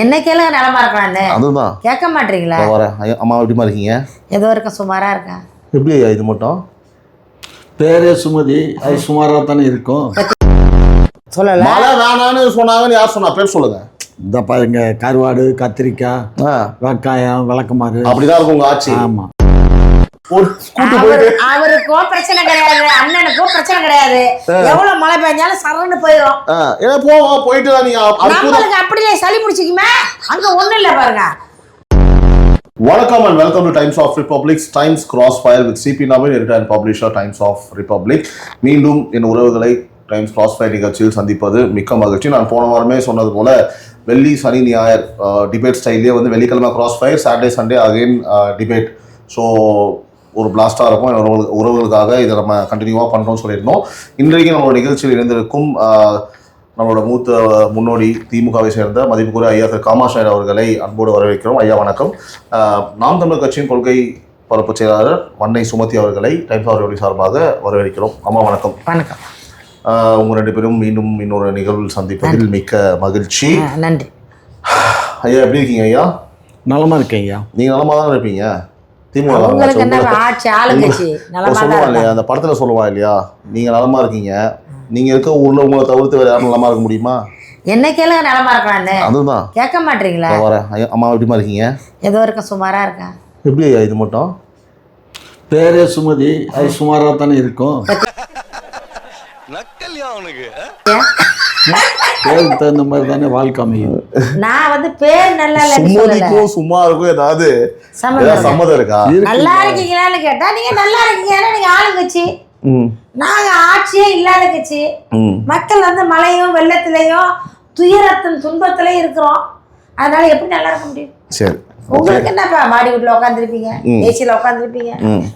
என்ன கேளுங்க நலமா இருக்கான்னு அதுதான் கேட்க மாட்டீங்களா? வரேன். அம்மா எப்படிமா இருக்கீங்க? ஏதோ இருக்க சுமாரா இருக்கேன். எப்படி இது மட்டும் பேரே சுமதி, அது சுமாராக தானே இருக்கும். சொல்லல மழை வேணான்னு சொன்னாங்கன்னு யார் சொன்னா? பேர் சொல்லுங்க. இந்த பாருங்க, கருவாடு, கத்திரிக்காய், வெங்காயம், விளக்கமாறு அப்படிதான் இருக்கும் உங்க ஆட்சி. ஆமா. அவருக்கும் பிரச்சனை கிடையாது, அண்ணனுக்கும் பிரச்சனை கிடையாது. எவ்வளவு மழை பெஞ்சாலும் சரண்டு போயிடும். ஏன்னா போவோம், போயிட்டு தான் நீங்க நம்மளுக்கு அப்படியே சளி பிடிச்சிக்குமே, அங்க ஒண்ணும் இல்ல பாருங்க. வணக்கம் and welcome to Times of Republic's Times crossfire with CB Naveen, editor and publisher Times of Republic. மீண்டும் என் உறவுகளை டைம்ஸ் கிராஸ் ஃபயர் நிகழ்ச்சியில் சந்திப்பது மிக்க மகிழ்ச்சி. நான் போன வாரமே சொன்னது போல வெள்ளி சனி ஞாயிறு டிபேட் ஸ்டைல்லே வந்து வெள்ளிக்கிழமை cross fire, Saturday Sunday again debate. So ஒரு பிளாஸ்டாக இருக்கும். உறவுகளுக்காக இதை நம்ம கண்டினியூவாக பண்ணுறோம்னு சொல்லியிருந்தோம். இன்றைக்கு நம்மளோட நிகழ்ச்சியில் இணைந்திருக்கும் நம்மளோட மூத்த முன்னோடி திமுகவை சேர்ந்த மதிப்புக்குரிய ஐயா திரு காமாஷ் அவர்களை அன்போடு வரவேற்கிறோம். ஐயா வணக்கம். நாம் தமிழர் கட்சியின் கொள்கை பரப்பு செயலாளர் வன்னை சுமதி அவர்களை டைம்ஸ் ஆஃப் ரிபப்ளிக் சார்பாக வரவேற்கிறோம். அம்மா வணக்கம். வணக்கம். உங்கள் ரெண்டு பேரும் மீண்டும் இன்னொரு நிகழ்வில் சந்திப்பதில் மிக்க மகிழ்ச்சி. நன்றி. ஐயா எப்படி இருக்கீங்க? ஐயா நலமா இருக்கேன் ஐயா. நீங்கள் நலமாக தான் இருப்பீங்க. உங்களுக்கு என்ன ஆட்சி ஆளுங்கட்சி சொல்லுவான் இல்லையா, அந்த படத்துல சொல்லுவான் இல்லையா, நீங்க நலமா இருக்கீங்க, நீங்க இருக்க ஊர்ல உங்களை தவிர்த்து வேற யாரும் நலமா இருக்க முடியுமா? என்ன கேளுங்க நலமா இருக்கான்னு அதுதான் கேட்க மாட்டீங்களா? வரேன். அம்மா எப்படிமா இருக்கீங்க? ஏதோ இருக்க சுமாரா இருக்கேன். எப்படி ஐயா இது மட்டும் பேரே சுமதி, அது சுமாராக தானே இருக்கும். பேருக்கு தகுந்த மாதிரி தானே வாழ்க்கை அமையும். நான் வந்து பேர் நல்லா சுமதிக்கும் சுமாருக்கும் ஏதாவது சம்மதம் இருக்கா? நல்லா இருக்கீங்களான்னு கேட்டா நீங்க நல்லா இருக்கீங்கன்னா நீங்க ஆளுங்கட்சி, நாங்க ஆட்சியே இல்லாத கட்சி. மக்கள் வந்து மழையும் வெள்ளத்திலையும் துயரத்தின் துன்பத்திலையும் இருக்கிறோம். அதனால எப்படி நல்லா இருக்க முடியும்? சரி, உங்களுக்கு என்னப்பா, மாடி வீட்டுல உட்காந்துருப்பீங்க, ஏசியில உட்காந்துருப்பீங்க,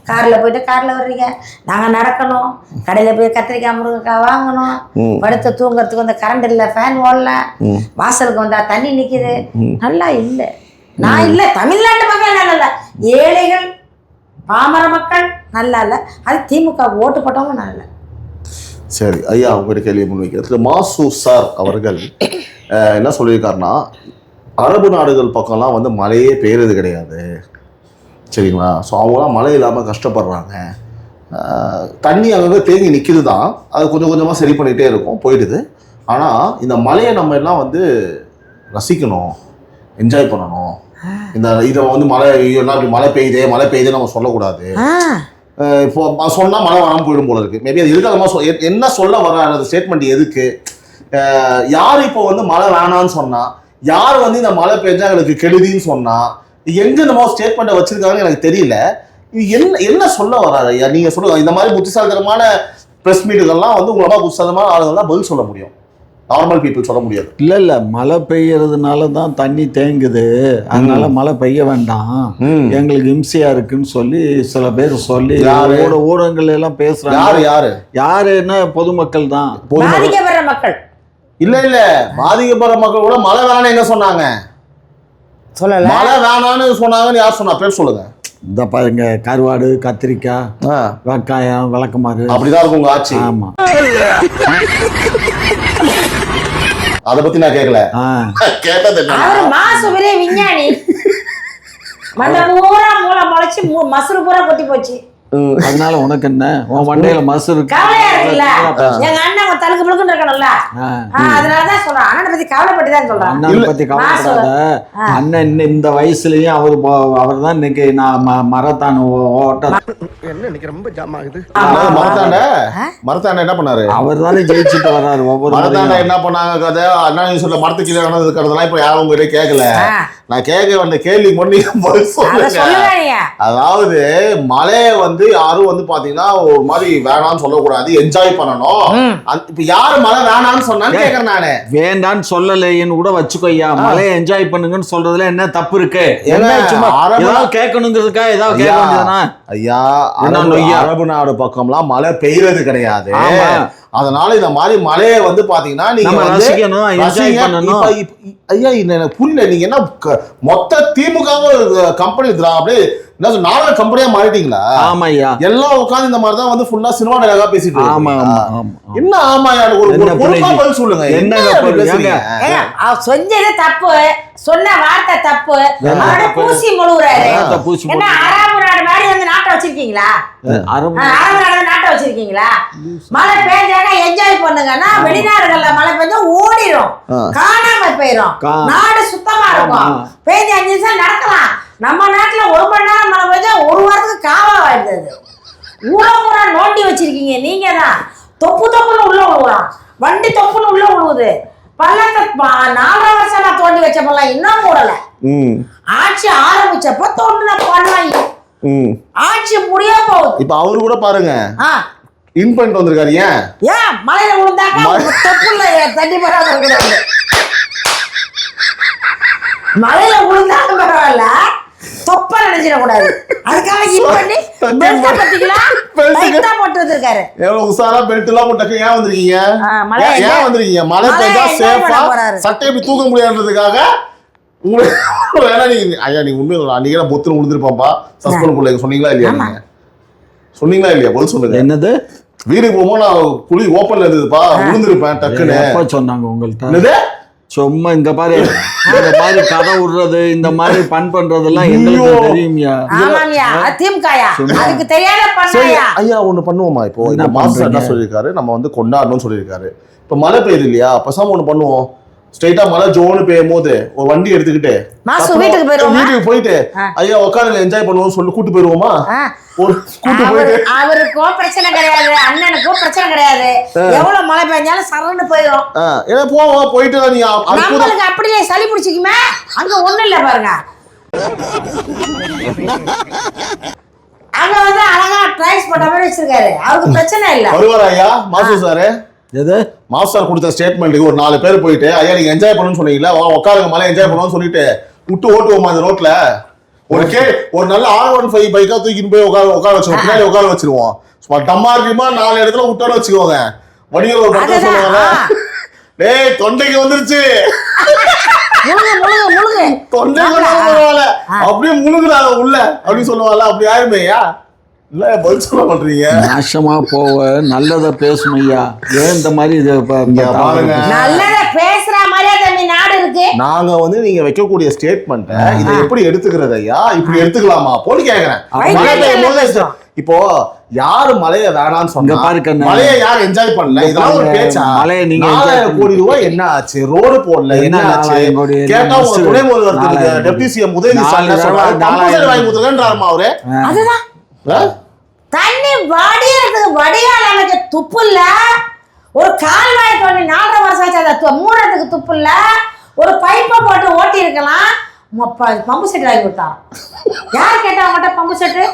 கார்ல போயிட்டு கார்ல வர்றீங்க. நாங்க நடக்கணும், கடையில போய் கத்திரிக்காய் முருங்கைக்காய் வாங்கணும், படுத்து தூங்குறதுக்கு வந்து கரண்ட் இல்லை, ஃபேன் ஓடல, வாசலுக்கு வந்தா தண்ணி நிக்குது. நல்லா இல்லை, நான் இல்லை, தமிழ்நாட்டு மக்கள் நல்லா இல்லை, ஏழைகள் பாமர மக்கள் நல்லா இல்லை. அது திமுக ஓட்டு போட்டவங்க நல்லா இல்லை. சரி ஐயா, உங்கள்கிட்ட கேள்வி முன்வைக்கிறது மாசு சார் அவர்கள் என்ன சொல்லியிருக்காருன்னா, அரபு நாடுகள் பக்கம்லாம் வந்து மழையே பெய்யறது கிடையாது, சரிங்களா? ஸோ அவங்களாம் மழை இல்லாமல் கஷ்டப்படுறாங்க, தண்ணி அங்கங்கே தேங்கி நிற்கிது தான், அது கொஞ்சம் கொஞ்சமாக சரி பண்ணிகிட்டே இருக்கும், போயிடுது. ஆனால் இந்த மழையை நம்ம எல்லாம் வந்து ரசிக்கணும், என்ஜாய் பண்ணணும். இந்த இதை வந்து மழை எல்லாம் இப்படி மழை பெய்யுதே நம்ம சொல்லக்கூடாது. இப்போ சொன்னால் மழை வராமல் போயிடும் போல இருக்குது. மேபி அது எதுக்காக என்ன சொல்ல வர அந்த ஸ்டேட்மெண்ட் எதுக்கு? யார் இப்போ வந்து மழை வேணான்னு சொன்னால், யார் வந்து இந்த மழை பெஞ்சா எங்களுக்கு கெடுதின்னு சொன்னா, எங்க இந்த மாதிரி ஸ்டேட்மெண்ட்டை வச்சிருக்காங்கன்னு எனக்கு தெரியல. என்ன சொல்ல வராரு ஐயா? நீங்க சொல்லுங்க. இந்த மாதிரி புத்திசாலித்தனமான பிரஸ் மீட்டுகள்லாம் வந்து உங்களா புத்திசாலித்தனமான ஆளுங்கள்லாம் பதில் சொல்ல முடியும், நார்மல் பீப்புள் சொல்ல முடியாது. இல்ல மழை பெய்யறதுனால தான் தண்ணி தேங்குது, அதனால மழை பெய்ய வேண்டாம், எங்களுக்கு இம்சையா இருக்குன்னு சொல்லி சில பேர் சொல்லி ஊடகங்கள் எல்லாம் பேசுறாங்க. யாருன்னா பொதுமக்கள் தான், பாதிக்கப்படுற மக்கள். இல்ல பாதிக்கப்படுற மக்கள் கூட மழை வேணான்னு எங்க சொன்னாங்க? சொல்லல. மழை வேணான்னு சொன்னாங்கன்னு யார் சொன்னா? பேர் சொல்லுங்க. இந்த பாருங்க, கருவாடு, கத்திரிக்காய், வெங்காயம், விளக்கமாறு. அப்படிதான் இருக்கும் உங்க ஆட்சி. ஆமா. அத பத்தி நான் கேட்கல. கேட்டது மாசு பெரிய விஞ்ஞானி, மண்ட பூரா மூளை முளைச்சு மசுறு பூரா கொட்டி போச்சு. அதனால உனக்கு என்ன, உன் மண்டையில மசு இருக்கு. கவலையா இருக்குல்ல, எங்க அண்ணன் தலுக்கு புழுக்குன்னு இருக்கணும்ல, அதனாலதான் சொல்றேன். அண்ணனை பத்தி கவலைப்பட்டுதான் சொல்றேன். அண்ணனை பத்தி கவலைப்படாத. அண்ணன் இந்த வயசுலயும் அவர் தான் இன்னைக்கு நான் மரத்தான் ஓட்ட இன்னைக்கு ரொம்ப ஜாம் ஆகுது. மரத்தாண்ட என்ன பண்ணாரு? அவர் தானே ஜெயிச்சுட்டு வர்றாரு. ஒவ்வொரு மரத்தாண்ட என்ன பண்ணாங்க கதை? அண்ணா நீ சொல்ல மரத்துக்கு கீழே இருக்கிறதெல்லாம் இப்ப யாரும் உங்ககிட்ட கேட்கல. நான் கேட்க வந்த கேள்வி சொல்லுங்க. அதாவது மழையை வந்து யாரும் வந்து பாத்தீங்கன்னா ஒரு மாதிரி வேணான்னு சொல்லக்கூடாது, என்ஜாய் பண்ணணும். இப்ப யாரு மழை வேணான்னு சொன்னான்னு கேக்குறேன் நானு. வேண்டான்னு சொல்லலைன்னு கூட வச்சுக்கோ ஐயா, மழையை என்ஜாய் பண்ணுங்கன்னு சொல்றதுல என்ன தப்பு இருக்கு? ஏதாவது கேட்கணுங்கிறதுக்கா ஏதாவது கேட்க வேண்டியதுனா? ஐயா, அரபு நாடு பக்கம்லாம் மழை பெய்யறது கிடையாது. அதனால இந்த மாதிரி மலையை வந்து பாத்தீங்கன்னா நீங்க நம்ம வந்து ரசிக்கணும், enjoy ரசிங்க. பண்ணணும். ஐயா எனக்கு புரியல, நீங்க என்ன மொத்த திமுக கம்பெனி அப்படியே என்ன சொல்ற, நாடக கம்பெனியா மாறிட்டீங்களா? ஆமா ஐயா, எல்லாம் உட்கார்ந்து இந்த மாதிரி தான் வந்து ஃபுல்லா சினிமா டயலாகா பேசிட்டு ஆமா இருக்கீங்களா? ஆமா ஆமா. என்ன ஆமா எனக்கு ஒரு என்ன பொறுப்பா புரியுது? பதில் சொல்லுங்க. என்ன அப்படி புரியுது? பேசுறீங்க? ஏங்க, அவ செஞ்சது தப்பு, சொன்ன வார்த்தை தப்பு, அவரோட தப்பு? பூசி முழுகுறாரு. வார்த்தை பூசி என்ன அரபு நாடு மாதிரி வந்து நாட்டை வச்சிருக்கீங்களா? அரபு அரபு நாடு நாட்டை வச்சிருக்கீங்களா? மழை பெஞ்சாங்க என்ஜாய் பண்ணுங்கன்னா, வெளிநாடுகள்ல மழை பெஞ்சா ஓடிடும், காணாம போயிடும், நாடு சுத்தமா இருக்கும். பெஞ்ச 5 நிமிஷம் நடக்கலாம். நம்ம நாட்டுல 1 மணி நேரம் மழை பெஞ்சா 1 வாரத்துக்கு காவா ஆயிடுது. ஊழ நோண்டி வச்சிருக்கீங்க நீங்க தான். தொப்புன்னு உள்ள விழுவுறான், வண்டி தொப்புன்னு உள்ள விழுவுது. பள்ளத்தை 4 வருஷமா தோண்டி வச்சப்பெல்லாம் இன்னும் மூடல. ஆட்சி ஆரம்பிச்சப்ப தோண்டின பள்ளம் ஆட்சி முடிய போகுது. இப்ப அவரு கூட பாருங்க இன் பண்ணிட்டு வந்திருக்காரு. ஏன் மலையில விழுந்தாக்க தொப்புல தண்ணி பராம இருக்கிறாங்க. மலையில விழுந்தாங்க பரவாயில்ல, தொப்ப நினைச்சிடக்கூடாது. அதுக்காக இன் பண்ணி பெல்ட் பத்திக்கலாம் போட்டு வந்திருக்காரு. எவ்வளவு உசாரா பெல்ட் எல்லாம் போட்டு ஏன் வந்திருக்கீங்க? ஏன் வந்திருக்கீங்க? மழை பெஞ்சா சேஃபா சட்டை எப்படி தூக்க முடியாதுன்றதுக்காக உங்களுக்கு வேணா நீங்க ஐயா நீங்க உண்மையில அன்னைக்கு பொத்துன்னு விழுந்திருப்பாப்பா சஸ்பெண்ட் பிள்ளைங்க சொன்னீங்களா இல்லையா? நீங்க சொன்னீங்களா இல்லையா? பதில் சொல்லுங்க. என்னது? வீட்டுக்கு போகும்போது நான் குழி ஓப்பன்ல இருந்ததுப்பா, விழுந்திருப்பேன் டக்குன்னு. எப்ப சொன்னாங்க உங்கள்ட்ட? என்னது? சும்மா இந்த மாதிரி கதை விடுறது, இந்த மாதிரி பண் பண்றதெல்லாம் எங்களுக்கு தெரியுமியா? ஆமாமியா, திமுகயா அதுக்கு தெரியாத பண்ணாயா? ஐயா ஒண்ணு பண்ணுவோமா? இப்போ இந்த மாஸ்டர் என்ன சொல்லியிருக்காரு, நம்ம வந்து கொண்டாடணும்னு சொல்லியிருக்காரு. இப்ப மழை பெய்யுது இல்லையா, பசாம ஒண்ணு பண்ணுவோம். ஸ்ட்ரைட்டா மழை ஜோனு பெய்யும் போது ஒரு வண்டி எடுத்துக்கிட்டு வீட்டுக்கு போயிட்டு ஐயா உட்காருங்க என்ஜாய் பண்ணுவோம் சொல்லி கூட்டு போயிருவோமா? அவருக்கும் பிரச்சனை கிடையாது, அண்ணனுக்கும் பிரச்சனை கிடையாது. எவ்வளவு மழை பெஞ்சாலும் சரண்டு போயிடும். ஏன்னா போவோம், போயிட்டு நம்மளுக்கு அப்படியே சளி பிடிச்சிக்குமே, அங்க ஒண்ணும் இல்ல பாருங்க. அங்க வந்து அழகா ட்ரைஸ் போட்ட மாதிரி வச்சிருக்காரு, அவருக்கு பிரச்சனை இல்ல. வருவாரா ஐயா மாசு சாரு? எது மாஸ்டர் கொடுத்த ஸ்டேட்மெண்ட்டுக்கு ஒரு 4 பேர் போயிட்டு ஐயா நீங்க என்ஜாய் பண்ணணும்னு சொன்னீங்களா, உட்காருங்க மழை என்ஜாய் பண்ணணும்னு சொல்லிட்டு விட்டு ஓட்டுவோமா அந்த ரோட்ல? ஒரு நல்ல R15 பைக்கா தூக்கிட்டு போய் உட்கார வச்சிருவோம், பின்னாடி உட்கார வச்சிருவோம். டம்மா இருக்குமா 4 இடத்துல விட்டோன்னு வச்சுக்கோங்க. வடிவேல் ஒரு படம் சொல்லுவாங்க, டேய் தொண்டைக்கு வந்துருச்சு, தொண்டைக்கு பரவாயில்ல அப்படியே முழுகுறாங்க உள்ள அப்படின்னு சொல்லுவாங்கல்ல, அப்படி ஆயிருமேயா? இல்ல பதில் சொல்ல மாட்டீங்க. நாசமா போவ நல்லத பேசும் ஐயா. ஏன் இந்த மாதிரி பாருங்க, நல்லத பேசுற மாதிரியா தம்பி நாடு இருக்கு. நாங்க வந்து நீங்க வைக்கக்கூடிய ஸ்டேட்மெண்ட் இதை எப்படி எடுத்துக்கிறது ஐயா? இப்படி எடுத்துக்கலாமா போன்னு கேக்குறேன். இப்போ யாரு மலைய வேணான்னு சொன்னா மலைய யார் என்ஜாய் பண்ணல? இதெல்லாம் ஒரு பேச்சா? மலைய நீங்க 4000 கோடி ரூபாய் என்ன ஆச்சு? ரோடு போடல என்ன ஆச்சு? கேட்டா உங்க துணை முதல்வர் டெப்டி சிஎம் உதயநிதி ஸ்டாலின் வாங்கி கொடுத்துருக்கேன்றாருமா அவரு. அதுதான் தண்ணி வடியறதுக்கு வடிகால் அமைக்க துப்பு இல்ல, ஒரு கால்வாய் தோண்டி 4 வருஷம் ஆச்சு அதை மூடுறதுக்கு துப்பு இல்ல, ஒரு பைப்பை போட்டு ஓட்டி இருக்கலாம். பம்பு செட் வாங்கி கொடுத்தான். யார் கேட்டா அவங்ககிட்ட பம்பு செட்டு?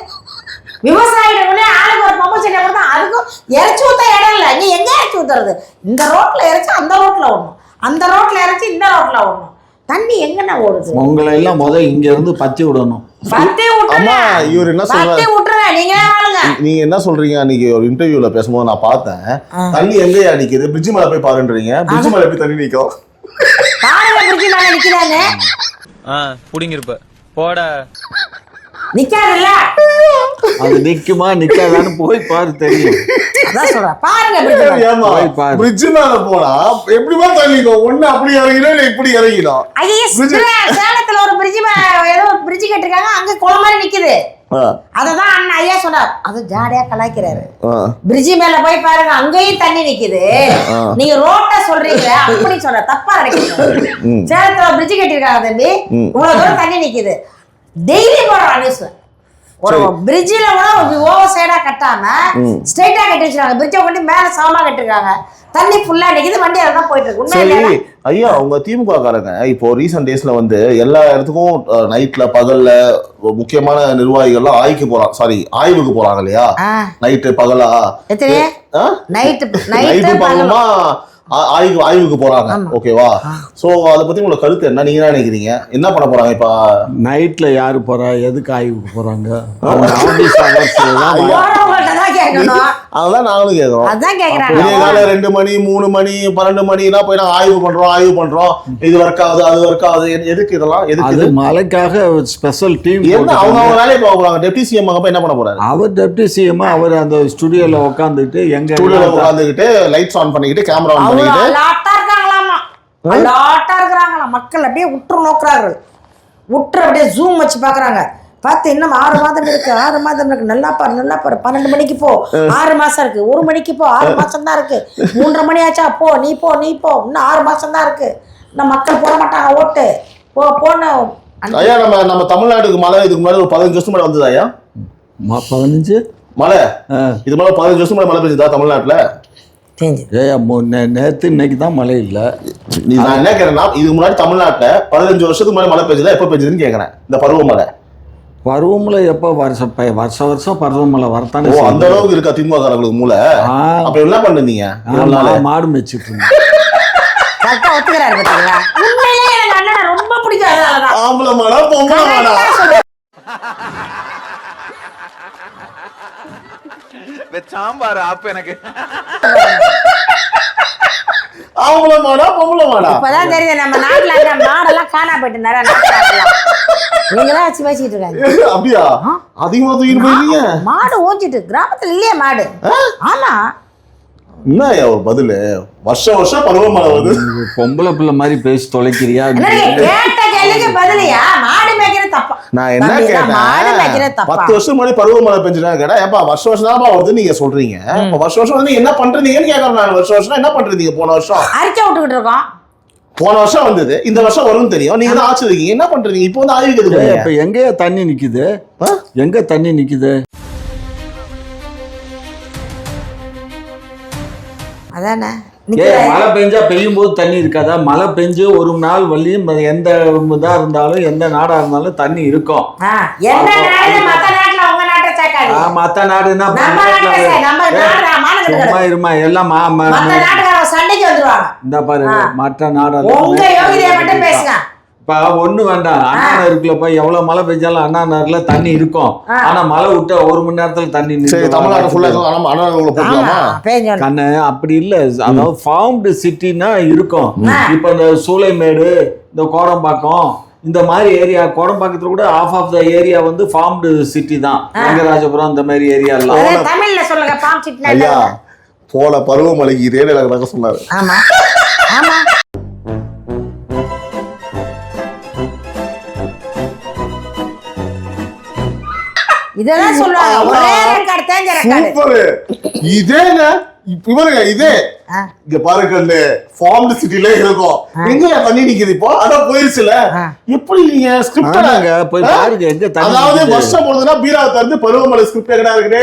விவசாயிகளே ஆளுக்கு ஒரு பம்பு செட்டை கொடுத்தா அதுக்கும் இறைச்சி ஊத்த இடம் இல்லை. நீ எங்க இறைச்சி ஊத்துறது? இந்த ரோட்ல இறைச்சி அந்த ரோட்ல ஓடணும், அந்த ரோட்ல இறைச்சி இந்த ரோட்ல ஓடணும். தண்ணி எங்கன்னு ஓடுது? உங்களை எல்லாம் இங்க இருந்து பத்தி விடணும். நீங்க என்ன சொல்றீங்க? அன்னைக்கு ஒரு இன்டர்வியூல பேசும்போது நான் பார்த்தேன், தண்ணி எங்க அடிக்குது, பிரிட்ஜ் மேல போய் பாருன்றீங்க. பிரிட்ஜ் மேல எப்படி தண்ணி நிக்கும்? பிரிட்ஜ் மேல நிக்கிறானே புடிங்கிருப்ப போட நிக்காதுல்ல, அது நிக்குமா நிக்காதான்னு போய் பாரு தெரியும். அதான் சொல்றேன் பாருங்க. பிரிட்ஜ் மேல போனா எப்படிமா தண்ணி நிக்கும்? ஒண்ணு அப்படி இறங்கிடும் இல்ல இப்படி இறங்கிடும். சேலத்துல ஒரு பிரிட்ஜ் ஏதோ பிரிட்ஜ் கட்டிருக்காங்க, அங்க குளம் மாதிரி நிக்குது. அததான் அண்ணன் ஐயா சொன்னார், அது ஜாலியா கலாய்க்கிறாரு. பிரிட்ஜ் மேல போய் பாருங்க, அங்கேயும் தண்ணி நிக்குது. நீங்க ரோட்ட சொல்றீங்க அப்படி சொல்ற, தப்பா நினைக்கிறீங்க. சேலத்துல பிரிட்ஜ் கட்டிருக்காங்க தம்பி, இவ்வளவு தூரம் தண்ணி நிக்குது. டெய்லி போடுறான் நியூஸ்ல. ஒரு பிரிட்ஜில கூட ஓவர் சைடா கட்டாம ஸ்ட்ரைட்டா கட்டி வச்சிருக்காங்க. பிரிட்ஜை கொண்டு மேல சமமா கட்டிருக்காங்க, தண்ணி ஃபுல்லா நிக்குது, வண்டி அதெல்லாம் போயிட்டு இருக்கு. சரி ஐயா, உங்க திமுக காரங்க இப்போ ரீசன்ட் டேஸ்ல வந்து எல்லா இடத்துக்கும் நைட்ல பகல்ல முக்கியமான நிர்வாகிகள்லாம் ஆய்வுக்கு போறாங்க இல்லையா? நைட்டு பகலா நைட்டு பகலமா ஆய்வுக்கு போறாங்க. ஓகேவா? சோ அத பத்தி உங்களோட கருத்து என்ன? நீங்க என்ன நினைக்கிறீங்க? என்ன பண்ண போறாங்க இப்ப நைட்ல? யாரு போறா? எதுக்கு ஆய்வுக்கு போறாங்க? அதுதான் நாங்களும் கேட்குறோம். அதான் கேக்குறாங்க. விடிய காலை 2 மணி 3 மணி 12 மணினா போய் நாங்கள் ஆய்வு பண்றோம், இது ஒர்க் ஆகுது அது ஒர்க் ஆகுது. எதுக்கு இதெல்லாம்? எதுக்கு மழைக்காக ஸ்பெஷல் டீம் என்ன? அவங்க வேலையை போகிறாங்க. டெப்டி சிஎம் அங்கே போய் என்ன பண்ண போறாரு? அவர் டெப்டி சிஎம் அவர் அந்த ஸ்டுடியோல உட்காந்துட்டு உட்காந்துக்கிட்டு லைட்ஸ் ஆன் பண்ணிக்கிட்டு கேமரா ஆன் பண்ணிக்கிட்டு அலாட்டா இருக்காங்களாமா, அலாட்டா இருக்கிறாங்களாம். மக்கள் அப்படியே உற்று நோக்குறார்கள், உற்று அப்படியே ஜூம் வச்சு பாக்குறாங்க. பார்த்து இன்னும் 6 மாதம் இருக்கு, நல்லா பாரு 12 மணிக்கு போ, 6 மாசம் இருக்கு, 1 மணிக்கு போ, 6 மாசம் தான் இருக்கு, 3:30 மணி ஆச்சா போ, நீ போ இன்னும் 6 மாசம் தான் இருக்கு. இன்னும் மக்கள் போட மாட்டாங்க ஓட்டு, போன்னு. ஐயா நம்ம தமிழ்நாட்டுக்கு மழை இதுக்கு முன்னாடி ஒரு 15 வருஷம் மேலே வந்தது ஐயா? 15 மழை இது மேலே 15 வருஷம் மேலே மழை பெஞ்சதா தமிழ்நாட்டில்? நேற்று இன்னைக்கு தான் மழை இல்லை. நான் என்ன கேட்கறேன்னா, இதுக்கு முன்னாடி தமிழ்நாட்டில் 15 வருஷத்துக்கு முன்னாடி மழை பெஞ்சதா, எப்போ பெஞ்சதுன்னு கேட்கறேன். இந்த பருவமழை பருவமழை எப்போ வருஷம் பருவமழை வரத்தானே. அந்த அளவுக்கு இருக்கா திமுக மூளை? அப்ப என்ன பண்ணுறீங்க? மாடு மேய்ச்சிட்டு இருந்தேன். கரெக்டா ஒத்துக்கிறாரு பாத்தீங்களா? உண்மையிலேயே எனக்கு அண்ணனை ரொம்ப பிடிக்கும். அதனாலதான் ஆம்பளை மாடா பொம்பளை மாடா? சாம்பார் ஆப்பு எனக்கு. ஆம்பளை மாடா பொம்பளை மாடா? இப்பதான் தெரியுது நம்ம நாட்டுல அந்த மாடெல்லாம் காணா போயிட்டு நிறைய நீங்கதான் வச்சு பேசிட்டு இருக்காங்க. அப்படியா? அதிகமா தூக்கிட்டு போயிருக்கீங்க. மாடு ஓஞ்சிட்டு கிராமத்துல இல்லையே மாடு. ஆமா, என்ன ஒரு பதில்? வருஷம் பருவமழை வருது. பொம்பளை பிள்ளை மாதிரி பேசி தொலைக்கிறியா? கேட்ட கேள்விக்கு பதிலையா? மாடு மேய்க்கிற தப்பா? நான் என்ன கேட்டேன், 10 வருஷம் முன்னாடி பருவமழை பெஞ்சுனா கேட்டா, ஏப்பா வருஷம் தான் வருது நீங்க சொல்றீங்க. வருஷம் வந்து என்ன பண்றீங்கன்னு கேட்கறேன். நான் வருஷம் என்ன பண்றீங்க? போன வருஷம் அரிக்க விட்டுக்கிட்டு இருக்கோம். போன வருஷம் வந்தது, இந்த வருஷம் வரும்னு தெரியும். நீங்க தான் ஆட்சி இருக்கீங்க, என்ன பண்றீங்க? இப்போ வந்து ஆய்வுக்கு இப்ப எங்கேயா தண்ணி நிக்குது? எங்க தண்ணி நிக்குது? அதானே மழை பெஞ்சா பெய்யும் போது தண்ணி இருக்காதா? மழை பெஞ்சு ஒரு நாள் வழியும் எந்த இதா இருந்தாலும் எந்த நாடா இருந்தாலும் தண்ணி இருக்கும். மத்த நாடுன்னா சும்மா இருமா எல்லாம் இந்த பாரு மற்ற நாடெல்லாம் இப்ப ஒண்ணு வேண்டாம். அண்ணா நகருக்குள்ள போய் எவ்வளவு மழை பெஞ்சாலும் அண்ணா நகர்ல தண்ணி இருக்கும். ஆனா மழை விட்டா 1 மணி நேரத்துல தண்ணி கண்ணு அப்படி இல்ல. அதாவது ஃபார்ம்டு சிட்டினா இருக்கும். இப்ப இந்த சூளைமேடு, இந்த கோடம்பாக்கம், இந்த மாதிரி ஏரியா, கோடம்பாக்கத்துல கூட ஆஃப் த ஏரியா வந்து ஃபார்ம்டு சிட்டி தான். ரங்கராஜபுரம் இந்த மாதிரி ஏரியா எல்லாம் தமிழ்ல சொல்லுங்க. ஃபார்ம் சிட்டி போன பருவமழைக்கு இதே எனக்கு சொன்னாரு. ஆமா ஆமா. இதெல்லாம் சொல்லுவாங்க. ஒரே ரெக்கார்ட் தேஞ்ச ரெக்கார்ட். இதேங்க இவருங்க இதே இங்க பாருங்க ஃபார்ம்டு சிட்டில இருக்கும். எங்க தண்ணி நிக்குது இப்போ? அதான் போயிருச்சுல. எப்படி நீங்க ஸ்கிரிப்டாங்க போய் பாருங்க எங்க தண்ணி. அதாவது வருஷம் போறதுன்னா பீரா தந்து பருவமழை ஸ்கிரிப்ட் எங்கடா இருக்குனே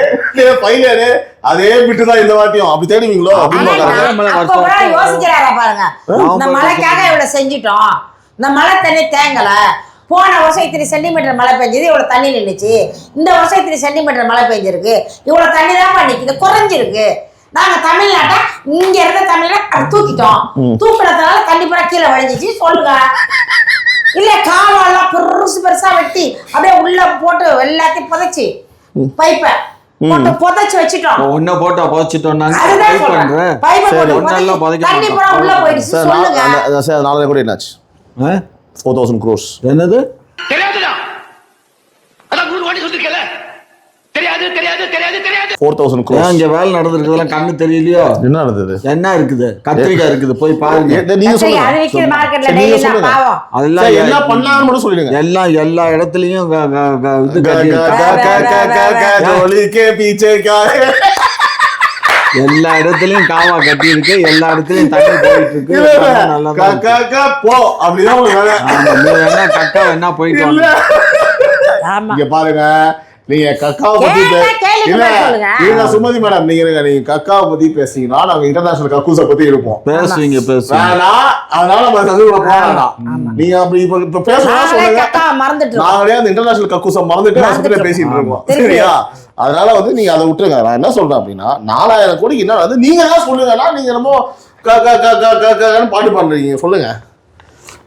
பையனே அதே பிட்டு தான் இந்த வாட்டியும். அப்படி தேடுவீங்களோ? அப்ப யோசிக்கிறாரா பாருங்க. இந்த மழைக்காக இவ்வளவு செஞ்சிட்டோம், இந்த மழை தண்ணி தேங்கல. போன வருஷம் இத்தனை சென்டிமீட்டர் மழை பெஞ்சது, இவ்வளவு தண்ணி நின்றுச்சு. இந்த வருஷம் இத்தனை சென்டிமீட்டர் மழை பெஞ்சிருக்கு, இவ்வளவு தண்ணி தான் நிக்குது, குறைஞ்சிருக்கு. நாங்க தமிழ்நாட்டை இங்க இருந்த தமிழ்நாட்டை தூக்கிட்டோம். தூக்கினதுனால தண்ணி பூரா கீழே வழிஞ்சிச்சு சொல்லுங்க. இல்ல காலெல்லாம் பெருசா வெட்டி அப்படியே உள்ள போட்டு எல்லாத்தையும் புதைச்சு பைப்பை போட்டு புதைச்சு வச்சுட்டோம். ஒன்ன போட்டா புதைச்சிட்டோம். தண்ணி பூரா உள்ள போயிடுச்சு சொல்லுங்க. நாளை கூட என்னாச்சு? 4,000 crores. என்னது? தெரியாதுடா. அத குரு வாடி சொல்லிருக்கல. தெரியாது 4,000 crores. இங்க வேலை நடந்துருக்குதெல்லாம் கண்ணு தெரியலையோ? என்ன நடந்தது? என்ன இருக்குது? கத்திரிக்காய் இருக்குது, போய் பாருங்க. நீங்க சொல்லுங்க. அதெல்லாம் என்ன பண்ணாங்கன்னு மட்டும் சொல்லுங்க. எல்லாம் எல்லா இடத்துலயும் இது எல்லா இடத்துலயும் காவா கட்டி இருக்கு, எல்லா இடத்துலயும் தண்ணி போயிட்டு இருக்கு. கக்கா என்ன போயிட்டு இங்க பாருங்க. நீங்க கக்காவை பத்தி இல்ல சுமதி மேடம், நீங்க கக்காவை பத்தி பேசுறீங்கன்னா நாங்க இன்டர்நேஷனல் கக்கூஸை பத்தி இருப்போம். பேசுவீங்க அதனால நம்ம கக்கூஸ போகலாம். நீங்க அப்படி இப்ப பேசணும்னா சொல்லுங்க. நாங்களே அந்த இன்டர்நேஷனல் கக்கூஸை மறந்துட்டு பேசிட்டு இருக்கோம். சரியா? அதனால வந்து நீங்க அதை விட்டுருங்க. நான் என்ன சொல்றேன் அப்படின்னா 4000 கோடிக்கு என்ன வந்து நீங்க தான் சொல்லுங்கன்னா, நீங்க ரொம்ப பாட்டு பண்றீங்க சொல்லுங்க.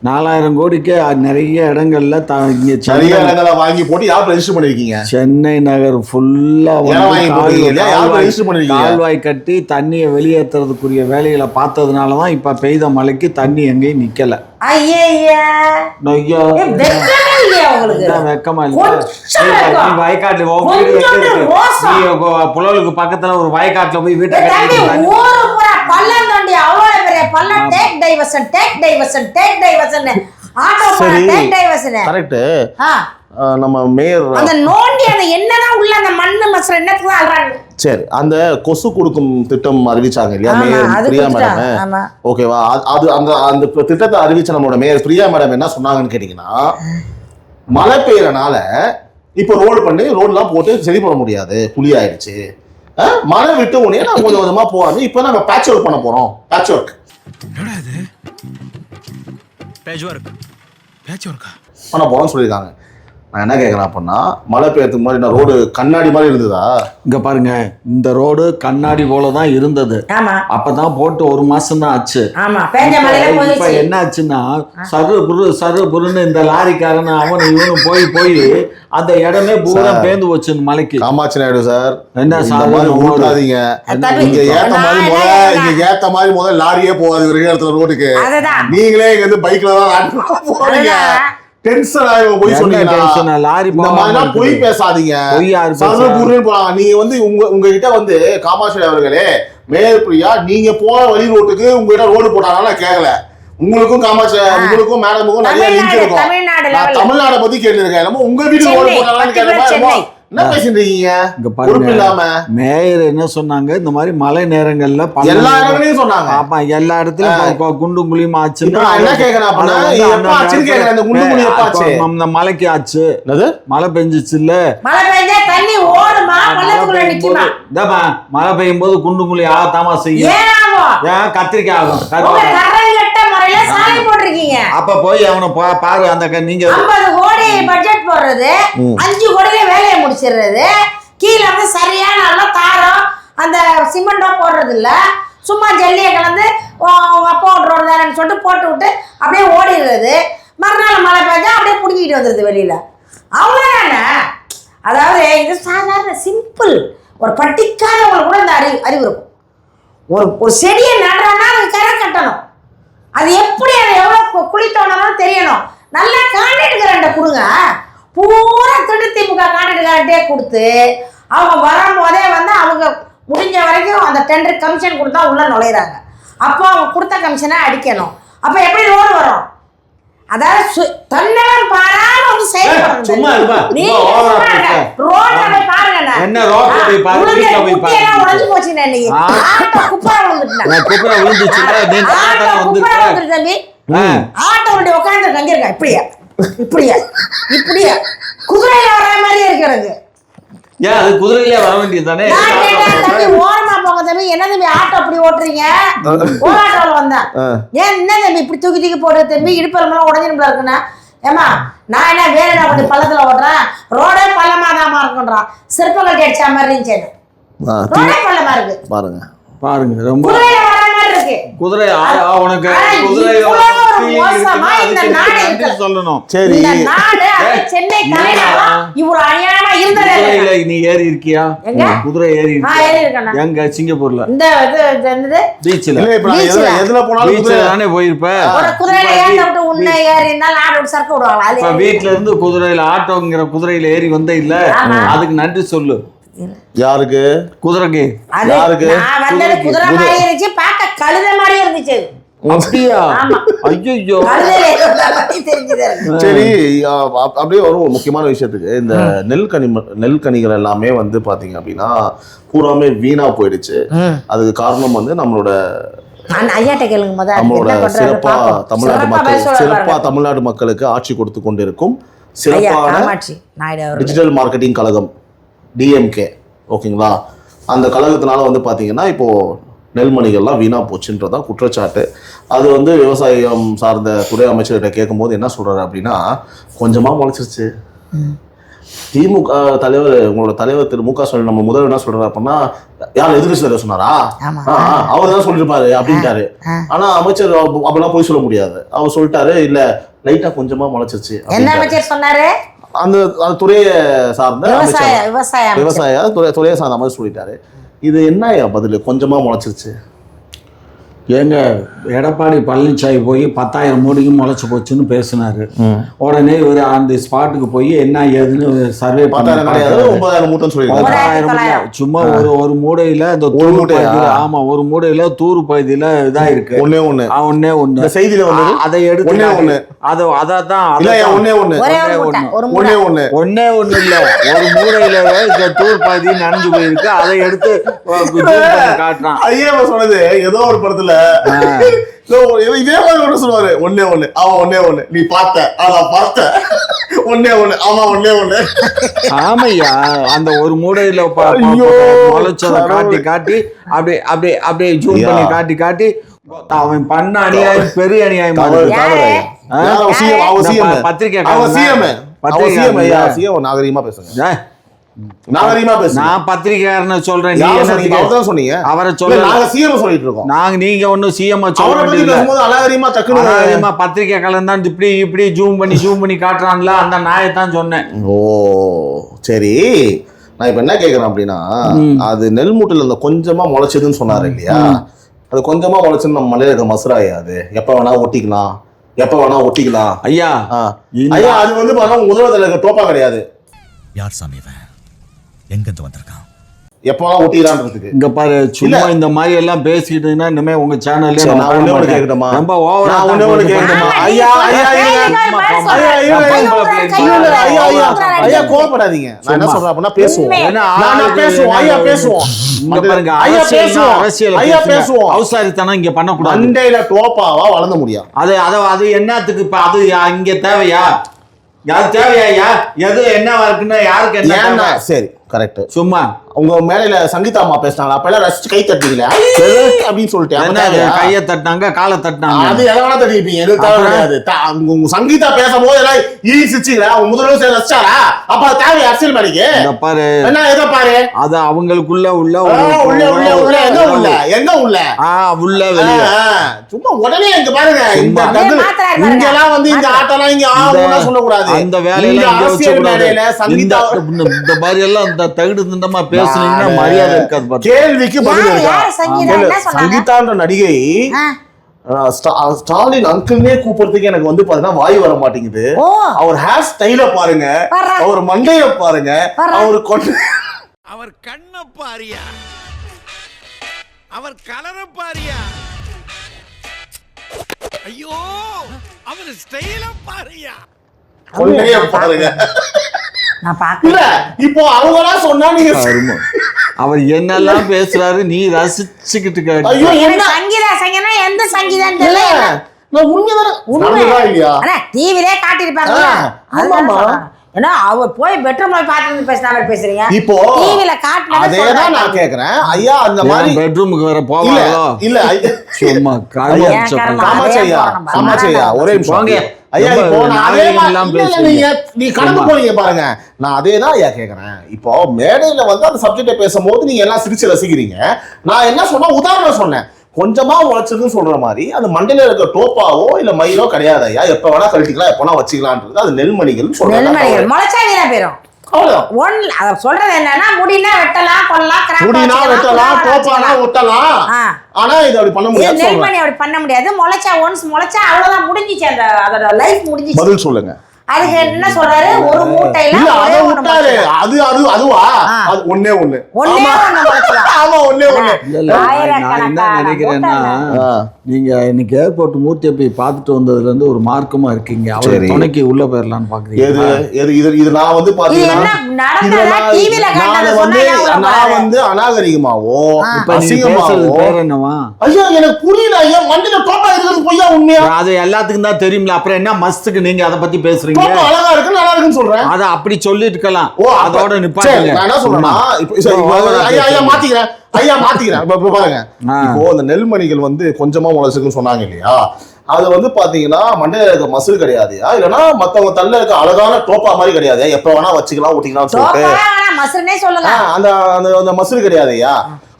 4000 கோடிக்கு நிறைய இடங்கள்ல இங்க நிறைய இடங்களை வாங்கி போட்டு யார் ரெஜிஸ்டர் பண்ணிருக்கீங்க? சென்னை நகர் ஃபுல்லா பண்ணிருக்கீங்க? கால்வாய் கட்டி தண்ணியை வெளியேற்றுறதுக்குரிய வேலைகளை பார்த்ததுனாலதான் இப்ப பெய்த மழைக்கு தண்ணி எங்கேயும் நிக்கல. வெக்கமா இல்ல? வயக்காட்டுல புலவலுக்கு பக்கத்துல ஒரு வயக்காட்டுல போய் வீட்டை நம்ம மேயர் சரி அந்த கொசு கொடுக்கும் திட்டம் அறிவிச்சாங்க இல்லையா மேயர் பிரியா மேடம், ஓகேவா? அது அந்த அந்த திட்டத்தை அறிவிச்ச நம்மளோட மேயர் பிரியா மேடம் என்ன சொன்னாங்கன்னு கேட்டீங்கன்னா, மழை பெய்யறனால இப்போ ரோடுலாம் போட்டு சரி பண்ண முடியாது, குழி ஆயிடுச்சு, மழை விட்டு உடனே நான் கொஞ்சம் கொஞ்சமா போவாங்க, இப்போ நம்ம பேட்ச் ஒர்க் பண்ண போறோம், பேட்ச் ஒர்க் பண்ண போறோம்னு சொல்லியிருக்காங்க. நான் என்ன கேட்கறேன் அப்படின்னா, மழை பெய்யறதுக்கு மாதிரி நான் ரோடு கண்ணாடி மாதிரி இருந்ததா? இங்க பாருங்க, இந்த ரோடு கண்ணாடி போலதான் இருந்தது. அப்பதான் போட்டு 1 மாசம் தான் ஆச்சு. இப்ப என்ன ஆச்சுன்னா சருன்னு இந்த லாரிக்காரன் அவனு இவனு போய் அந்த இடமே பூரா பேந்து போச்சு மலைக்கு. காமாட்சி நாயுடு சார், என்ன சார் ஊட்டாதீங்க, இங்க ஏத்த மாதிரி முதல்ல லாரியே போகாது ஒரு இடத்துல ரோடுக்கு. நீங்களே இங்க இருந்து பைக்ல தான் போறீங்க. டென்ஷன் ஆகும் போய் சொன்னீங்க. லாரி போய் பேசாதீங்க. நீங்க வந்து உங்ககிட்ட வந்து காமாட்சி அவர்களே, மேயர் பிரியா, நீங்க போற வழி ரோட்டுக்கு உங்ககிட்ட ரோடு போட்டாங்க கேட்கல. உங்களுக்கும் காமாட்சி உங்களுக்கும் மேடமுக்கும் நிறைய லிங்க் இருக்கும். தமிழ்நாடை பத்தி கேட்டுருக்கேன். நம்ம உங்க வீட்டுக்கு ரோடு போட்டாங்கன்னு கேட்க என்ன பேசிட்டு மேயர் என்ன சொன்னாங்க, இந்த மாதிரி மழை நேரங்கள்ல எல்லா இடங்களையும் சொன்னாங்க. ஆமா, எல்லா இடத்துலயும் குண்டும் குழியும் ஆச்சு. மழைக்கு ஆச்சு, மழை பெஞ்சிச்சு இல்ல, மழை பெய்யும் போது குண்டும் குழி ஆகத்தாமா செய்யும், கத்திரிக்காய் ஆகும். அப்ப போய் அவனை பாரு, அந்த நீங்க 50 கோடி பட்ஜெட் போடுறது, 5 கோடியில வேலையை முடிச்சிடுறது, கீழே வந்து சரியான தாரம் அந்த சிமெண்டோ போடுறது இல்ல, சும்மா ஜல்லியை கலந்து அப்போ ரோடு தானேன்னு சொல்லிட்டு போட்டு விட்டு அப்படியே ஓடிடுறது. மறுநாள் மழை பெய்ஞ்சா அப்படியே பிடிக்கிட்டு வந்துடுது வெளியில, அவ்வளோதானே. அதாவது இது சாதாரண சிம்பிள். ஒரு பட்டிக்காதவங்களுக்கு கூட இந்த அறிவு இருக்கும். ஒரு செடியை நடுறோம்னா அதுக்கு கரை கட்டணும், அது எப்படி அதை எவ்வளோ குழி தோணணும் தெரியணும். நல்லா கான்ட்ராக்ட் கரண்ட்டை கொடுங்க, பூரா திமுக கான்ட்ராக்ட் கரண்ட்டே கொடுத்து அவங்க வரும்போதே வந்து அவங்க முடிஞ்ச வரைக்கும் அந்த டெண்டர் கமிஷன் கொடுத்தா உள்ள நுழையிறாங்க. அப்போ அவங்க கொடுத்த கமிஷனை அடிக்கணும். அப்போ எப்படி ரோடு வரும்? அதாவது தன்னலம் பாராம வந்து செயல்படணும். உடஞ்சு போச்சு, ஆட்டோடைய உட்காந்து கங்கிருக்கா இப்படியா இப்படியா இப்படியா குதிரையில வர மாதிரியே இருக்கிறது. குதிரையிலே வர வேண்டியது தானே. ஓரமா போங்க தம்பி, என்ன தம்பி ஆட்டோ அப்படி ஓட்டுறீங்க? ஓராட்டோல வந்தா ஏன் என்ன தம்பி இப்படி தூக்கி தூக்கி போடுற தம்பி, இடுப்பெல்லாம் உடஞ்சிருப்பா இருக்குன்னா, ஏமா நான் என்ன வேற கொஞ்சம் பள்ளத்துல ஓட்டுறேன், ரோடே பள்ளமா தான் இருக்குன்றான். சிற்பங்கள் அடிச்சா மாதிரி இருந்துச்சு, ரோடே பள்ளமா இருக்கு பாருங்க பாருங்க. ரொம்ப குதிரை உனக்கு சொல்லணும். சரி, நீ ஏறி இருக்கியா? குதிரை ஏறி எங்க? சிங்கப்பூர்ல பீச்ல தானே போயிருப்ப. வீட்டுல இருந்து குதிரையில ஆட்டோங்கிற குதிரையில ஏறி வந்த இல்ல, அதுக்கு நன்றி சொல்லு. யாருக்கு? குதிரைக்கு. யாருக்கு? குதிரை மாதிரி இருந்துச்சு, பார்க்க கழுத மாதிரி இருந்துச்சு. அப்படியா? ஐயோ. சரி, அப்படியே ஒரு முக்கியமான விஷயத்துக்கு, இந்த நெல்கனிகள் எல்லாமே வந்து பாத்தீங்க அப்படின்னா பூராமே வீணா போயிடுச்சு. அதுக்கு காரணம் வந்து நம்மளோட தமிழ்நாடு மக்களுக்கு ஆட்சி கொடுத்து கொண்டிருக்கும் சிறப்பான டிஜிட்டல் மார்க்கெட்டிங் கழகம் டிஎம்கே, ஓகேங்களா? அந்த கழகத்தினால வந்து பார்த்தீங்கன்னா இப்போது நெல்மணிகள்லாம் வீணாக போச்சுன்றதா குற்றச்சாட்டு. அது வந்து விவசாயம் சார்ந்த துறை அமைச்சர்கிட்ட கேட்கும்போது என்ன சொல்கிறாரு அப்படின்னா, கொஞ்சமாக முளைச்சிருச்சு, திமுக தலைவர், உங்களோட தலைவர் திரு மு க ஸ்டாலின் நம்ம முதல்வர் என்ன சொல்றாரு அப்படின்னா, யார் எதிர்கட்சி தலைவர் சொன்னாரா, அவர் தான் சொல்லிருப்பாரு அப்படின்ட்டாரு. ஆனா அமைச்சர் அப்படிலாம் போய் சொல்ல முடியாது. அவர் சொல்லிட்டாரு இல்ல லைட்டா கொஞ்சமா முளைச்சிருச்சு. என்ன அமைச்சர் சொன்னாரு? அந்த துறையை சார்ந்த விவசாய துறையை சார்ந்த மாதிரி சொல்லிட்டாரு. இது என்ன பதில், கொஞ்சமா முளைச்சிருச்சு? ஏங்க எடப்பாடி பழனிசாமி போய் 10,000 மூடிக்கு முளைச்சு போச்சுன்னு பேசினாரு. உடனே இவர் அந்த ஸ்பாட்டுக்கு போய் என்ன ஏதுன்னு சர்வே பண்ண 9,000 மூட்டைன்னு சொல்லிருக்காங்க. சும்மா ஒரு மூடையில இந்த ஆமா ஒரு மூடையில தூரு பகுதியில இதா இருக்கு. ஒன்னே ஒண்ணு செய்தியில வந்து அதை எடுத்து அதான் ஒன்னே ஒண்ணு இல்ல, ஒரு மூடையில இந்த தூர் பகுதி நனைஞ்சு போயிருக்கு. அதை எடுத்து காட்டுறான். ஐயா சொன்னது ஏதோ ஒரு படத்துல இதே மாதிரி சொல்லுவாரு, ஒன்னே ஒண்ணு அவன் ஒன்னே ஒண்ணு நீ பார்த்த அதான் பார்த்த ஒன்னே ஒண்ணு அவன் ஒன்னே ஒண்ணு. ஆமையா அந்த ஒரு மூடையில முளைச்சத காட்டி காட்டி அப்படியே ஜூம் பண்ணி காட்டி அவன் பண்ண அநியாயம் பெரிய அநியாயம். பத்திரிகை நாகரிகமா பேசுங்க. நான் பத்திரிகையாளர்னு சொல்றேன். அவரை நீங்க ஒன்னும் சிஎம் பத்திரிகை கலந்தான் இப்படி ஜூம் பண்ணி காட்டுறான்ல, அந்த நாயத்தான் சொன்னேன். ஓ சரி, நான் இப்ப என்ன கேக்குறேன் அப்படின்னா, அது நெல் மூட்டையில இந்த கொஞ்சமா முளைச்சதுன்னு சொன்னாரு இல்லையா, அது கொஞ்சமா முளைச்சுன்னு நம்ம மலையில இருக்க மசுராயா, அது எப்ப வேணா ஒட்டிக்கலாம் ஐயா. ஐயா அது வந்து முதல்வர் இருக்க டோப்பா கிடையாது. யார் சாமி எங்க இருந்து வந்திருக்கான், எப்போ ஒட்டிக்கிறான்றதுக்கு. இங்க பாரு, சும்மா இந்த மாதிரி எல்லாம் பேசிட்டீங்கன்னா இனிமே உங்க சேனல்ல கேட்கணுமா? ரொம்ப ஓவரா ஐயா கோவப்படாதீங்க. நான் என்ன சொல்றேன் அப்படின்னா பேசுவோம். அவசரத்தனம் இங்க பண்ணக்கூடாது. மண்டையில டோப்பாவா வளர்ந்த முடியும். அது என்னத்துக்கு இப்ப அது இங்க தேவையா? யாரு தேவையா? எது என்னவா இருக்குன்னு யாருக்கு என்ன? சரி கரெக்ட். சும்மா உங்க மேல சங்கீதா அம்மா பேசினாங்க, அப்ப எல்லாம் ரசிச்சு கை தட்டிங்களா அப்படின்னு சொல்லிட்டு கையை தட்டினாங்க, காலை தட்டினாங்க. அது எதனா தட்டிப்பீங்க, எதுவும் தேவை கிடையாது. உங்க சங்கீதா பேசும்போது எல்லாம் ஈசிச்சுங்களா, உங்க முதல்வர் ரசிச்சாரா? அப்ப தேவை அரசியல் மேடைக்கு பாரு என்ன எதை பாரு, அது அவங்களுக்குள்ள உள்ள எங்க உள்ள வெளியே சும்மா உடனே இங்க பாருங்க. இங்க எல்லாம் வந்து இந்த ஆட்டெல்லாம் இங்க ஆகும்னு சொல்லக்கூடாது. அந்த வேலையில அரசியல் மேடையில சங்கீதா இந்த மாதிரி எல்லாம் இந்த தகுடு திண்டமா பேசுனீங்கன்னா மரியாதை இருக்காது. கேள்விக்கு பதில் இருக்கா? சங்கீதான்ற நடிகை ஸ்டாலின் அங்கிள்னே கூப்பிடுறதுக்கு எனக்கு வந்து பாத்தீங்கன்னா வாய் வர மாட்டேங்குது. அவர் ஹேர் ஸ்டைல பாருங்க, அவர் மண்டைய பாருங்க, அவர் கண்ண பாரியா, அவர் கலர பாரியா, ஐயோ அவர் ஸ்டைல பாரியா, பாருங்க. இப்போ அவங்க சொன்னா நீங்க அவர் என்னெல்லாம் பேசுறாரு நீ ரசிச்சுக்கிட்டு டிவிலே காட்டிருப்பாங்க. ஏன்னா அவர் போய் பெட்ரூம்ல பாத்து பேசினாம பேசுறீங்க. இப்போ டிவில காட்டுனத அதேதான் நான் கேக்குறேன். ஐயா அந்த மாதிரி பெட்ரூமுக்கு வர போவாங்களோ இல்ல சும்மா காமாச்சையா ஒரே நிமிஷம் ஐயா. இப்போ நீ கடந்து போனீங்க பாருங்க, நான் அதேதான் ஐயா கேக்குறேன். இப்போ மேடையில வந்து அந்த சப்ஜெக்டை பேசும்போது நீங்க எல்லாம் சிரிச்சு ரசிக்கிறீங்க. நான் என்ன சொன்னா உதாரணம் சொன்னேன், கொஞ்சமா உழைச்சதுன்னு சொல்ற மாதிரி அது மண்டையில இருக்க டோப்பாவோ இல்ல மயிலோ கிடையாது ஐயா. எப்ப வேணா கழட்டிக்கலாம், எப்ப வேணா வச்சுக்கலான்றது அது நெல்மணிகள் சொல்றேன். சொல்றது என்னன்னா முடினா வெட்டலாம், கொல்லலாம், டோப்பானா ஒட்டலாம். ஆனா இது அப்படி பண்ண முடியாது. நெல்மணி அப்படி பண்ண முடியாது. முளைச்சா அவ்வளவுதான், முடிஞ்சிச்சு. அதோட லைஃப் முடிஞ்சிச்சு. பதில் சொல்லுங்க. அதுக்கு என்ன சொல்றாரு, ஒரு மூட்டையில அதுவா ஒண்ணே ஒண்ணு. ஆமா ஒண்ணே ஒண்ணு. நான் என்ன நினைக்கிறேன்னா, நீங்க இன்னைக்கு ஏர்போர்ட் மூர்த்தியை போய் பார்த்துட்டு வந்ததுல இருந்து ஒரு மார்க்கமா இருக்கீங்க. அவரு துணைக்கு உள்ள போயிடலான்னு பாக்குறீங்க. இது நான் வந்து பாத்தீங்கன்னா நான் வந்து அநாகரிகமாவோ பேர் என்னவா ஐயா எனக்கு புரியல ஐயா. மண்ணில டோப்பா இருக்கிறது பொய்யா உண்மையா? அது எல்லாத்துக்கும் தான் தெரியும்ல, அப்புறம் என்ன மஸ்துக்கு நீங்க அதை பத்தி பேசுறீங்க? அழகா இருக்கு, நல்லா இருக்குன்னு சொல்றேன். அத அப்படி சொல்லிட்டு இருக்கலாம். அதோட நிப்பாட்டுங்க. நான் என்ன சொல்றேன்னா, ஐயா மாத்திக்கிறேன். இப்ப பாருங்க, இப்போ இந்த நெல்மணிகள் வந்து கொஞ்சமா முளைச்சுக்குன்னு சொன்னாங்க இல்லையா, அது வந்து பாத்தீங்கன்னா மண்டையில இருக்க மசில் கிடையாதுயா, இல்லைன்னா மத்தவங்க தள்ள இருக்க அழகான டோப்பா மாதிரி கிடையாது, எப்ப வேணா வச்சுக்கலாம் ஊட்டிக்கலாம்னு சொல்லிட்டு மசுரனே சொல்லுங்க. அந்த அந்த மசில் கிடையாதுயா,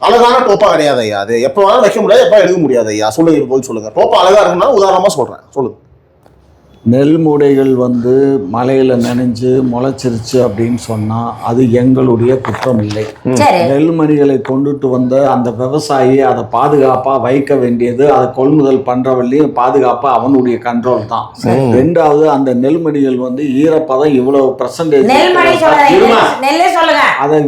அழகான டோப்பா கிடையாதுயா, அது எப்ப வேணாலும் வைக்க முடியாது, எப்ப எடுக்க முடியாதுயா. சொல்லுங்க போய் சொல்லுங்க, டோப்பா அழகா இருக்குன்னா உதாரணமா சொல்றேன், சொல்லுங்க. நெல் மூடைகள் வந்து மழையில் நனைஞ்சு முளைச்சிருச்சு அப்படின்னு சொன்னால் அது எங்களுடைய குற்றம் இல்லை. நெல்மணிகளை கொண்டுட்டு வந்த அந்த விவசாயி அதை பாதுகாப்பாக வைக்க வேண்டியது, அதை கொள்முதல் பண்ணுறவள்ளையும் பாதுகாப்பாக அவனுடைய கண்ட்ரோல் தான். ரெண்டாவது, அந்த நெல்மணிகள் வந்து ஈரப்பதம் இவ்வளவு %, அதை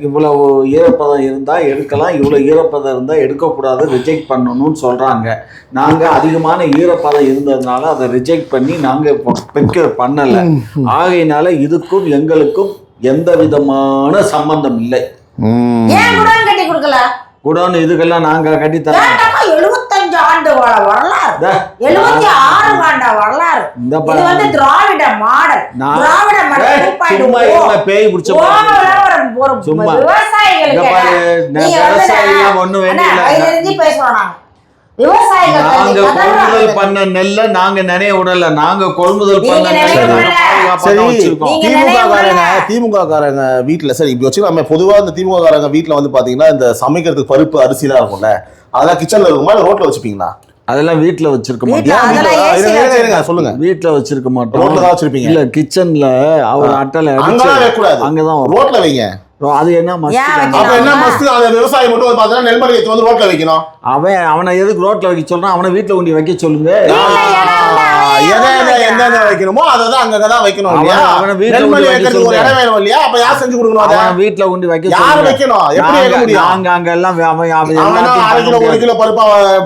இவ்வளவு ஈரப்பதம் இருந்தால் எடுக்கலாம், இவ்வளோ ஈரப்பதம் இருந்தால் எடுக்கக்கூடாது, ரிஜெக்ட் பண்ணணும்னு சொல்கிறாங்க. நாங்கள் அதிகமான ஈரப்பதம் இருந்ததுனால அதை ரிஜெக்ட் பண்ணி நாங்கள் பண்ணலை. ஆகையினால இதுக்கும் எங்களுக்கும் எந்த விதமான சம்பந்தம் இல்லை. கட்டி கொடுக்கல குடோன் இதுக்கெல்லாம் நாங்க கட்டித்தரோம். 75 ஆண்டு வரலாறு, 76 ஆண்டு வரலாறு. இது வந்து திராவிட மாடல், திராவிட மாடல் பேய் பிடிச்ச விவசாயிகளுக்கு ஒண்ணு வேண்டிய பேசுறோம். நாங்க கொள்முதல் பண்ண நெல்லை நாங்க நினைய விடல, நாங்க கொள்முதல் பண்ண திமுக காரங்க வீட்டுல சரி இப்படி வச்சு நம்ம பொதுவா இந்த திமுக காரங்க வீட்டுல வந்து பாத்தீங்கன்னா இந்த சமைக்கிறதுக்கு பருப்பு அரிசிலாம் இருக்கும்ல, அதெல்லாம் கிச்சன்ல இருக்குமா இல்ல ரோட்ல வச்சுப்பீங்களா? அதெல்லாம் வீட்டுல வச்சிருக்க மாட்டோம். சொல்லுங்க, வீட்டுல வச்சிருக்க மாட்டோம், ரோட்ல தான் வச்சிருப்பீங்க. இல்ல கிச்சன்ல அவர் அட்டலை அங்கதான் ரோட்ல வைங்க. அது என்ன விவசாயி மட்டும் பாத்தீங்கன்னா நெல்மணி வந்து ரோட்ல வைக்கணும். அவனை எதுக்கு ரோட்ல வைக்க சொல்றான்? அவனை வீட்டுல கொண்டு வைக்க சொல்லுங்க. எந்த வைக்கணுமோ அதான் அங்கதான் வைக்கணும். அவனை வீட்டுல ஒரு இடம் வேணும் இல்லையா? அப்ப யார் செஞ்சு கொடுக்கணும்? அவன் வீட்டுல கொண்டு வைக்க யார் வைக்கணும்? எப்படி வைக்க முடியும்? அங்க அங்க எல்லாம் 1 கிலோ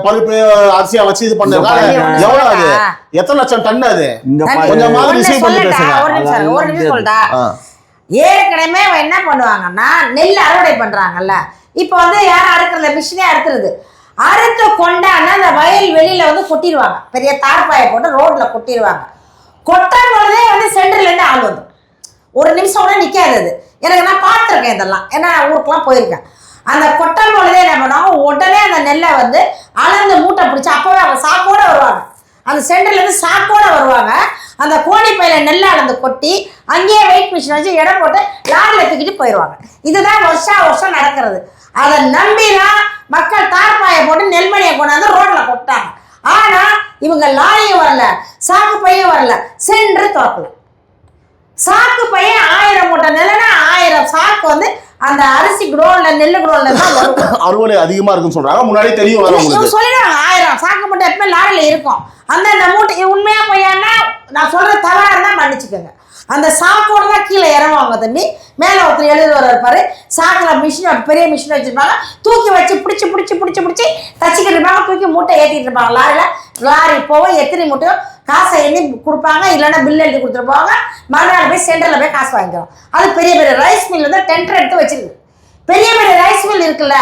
பருப்பு அரிசியா வச்சு இது பண்றாங்க. எவ்வளவு அது? எத்தனை லட்சம் டன் அது? கொஞ்சம் மாதிரி ரிசீவ் பண்ணி பேசுங்க. ஏற்கனவே என்ன பண்ணுவாங்கன்னா நெல் அறுவடை பண்றாங்கல்ல, இப்போ வந்து யாரும் அறுக்கிறத மிஷினே அறுத்துருது. அறுத்து கொண்டாந்து அந்த வயல் வெளியில வந்து கொட்டிடுவாங்க, பெரிய தார்பாயை போட்டு ரோட்ல கொட்டிடுவாங்க. கொட்டும் பொழுதே வந்து சென்டர்ல இருந்து ஆள் வந்து ஒரு நிமிஷம் கூட நிக்காது. எனக்கு நான் பார்த்துருக்கேன் இதெல்லாம், ஏன்னா ஊருக்குலாம் போயிருக்கேன். அந்த கொட்டும் பொழுதே என்ன பண்ணுவாங்க, உடனே அந்த நெல்லை வந்து அளந்து மூட்டை பிடிச்சி அப்பவே அவங்க சாக்கோட வருவாங்க, அந்த சென்டர்ல இருந்து சாக்கோட வருவாங்க. அந்த கோழி பையில நெல்லை அளந்து கொட்டி அங்கேயே வெயிட் மிஷின் வச்சு இடம் போட்டு லாரியில் தூக்கிட்டு போயிடுவாங்க. இதுதான் வருஷம் நடக்கிறது. அதை நம்பிதான் மக்கள் தார்பாயை போட்டு நெல்மணியை கொண்டாந்து ரோட்ல கொட்டாங்க. ஆனா இவங்க லாரியும் வரல, சாக்கு பையும் வரல, சென்று திறக்கல. சாக்கு பையன் 1000 மூட்டை நெல்லுனா 1000 சாக்கு வந்து அந்த அரிசி குடோன்ல நெல்லு குடோன்ல தான் அறுவடை அதிகமா இருக்குன்னு சொல்றாங்க. முன்னாடி தெரியும் சொல்லிடுவாங்க 1000 சாக்கு மூட்டை எப்பவுமே லாரியில இருக்கும். அந்த மூட்டை உண்மையா பொய்யானா நான் சொல்ற தவறா இருந்தா மன்னிச்சுக்கோங்க. அந்த சாக்கோட தான் கீழே இறங்குவாங்க தம்பி. மேலே ஒருத்தர் எழுதுவார் இருப்பாரு, சாக்கில் மிஷின் பெரிய மிஷின் வச்சிருப்பாங்க, தூக்கி வச்சு பிடிச்சி தச்சிக்கிட்டு இருப்பாங்க, தூக்கி மூட்டை ஏற்றிட்டு இருப்பாங்க லாரியில். லாரி போக எத்தனை மூட்டையோ காசை எண்ணி கொடுப்பாங்க, இல்லைன்னா பில் எழுதி கொடுத்துட்டு போவாங்க. மறுநாள் போய் சென்டரில் போய் காசு வாங்கிக்கிறோம். அது பெரிய பெரிய ரைஸ் மில் வந்து டெண்டர் எடுத்து வச்சிருக்கு. பெரிய பெரிய ரைஸ் மில் இருக்குல்ல,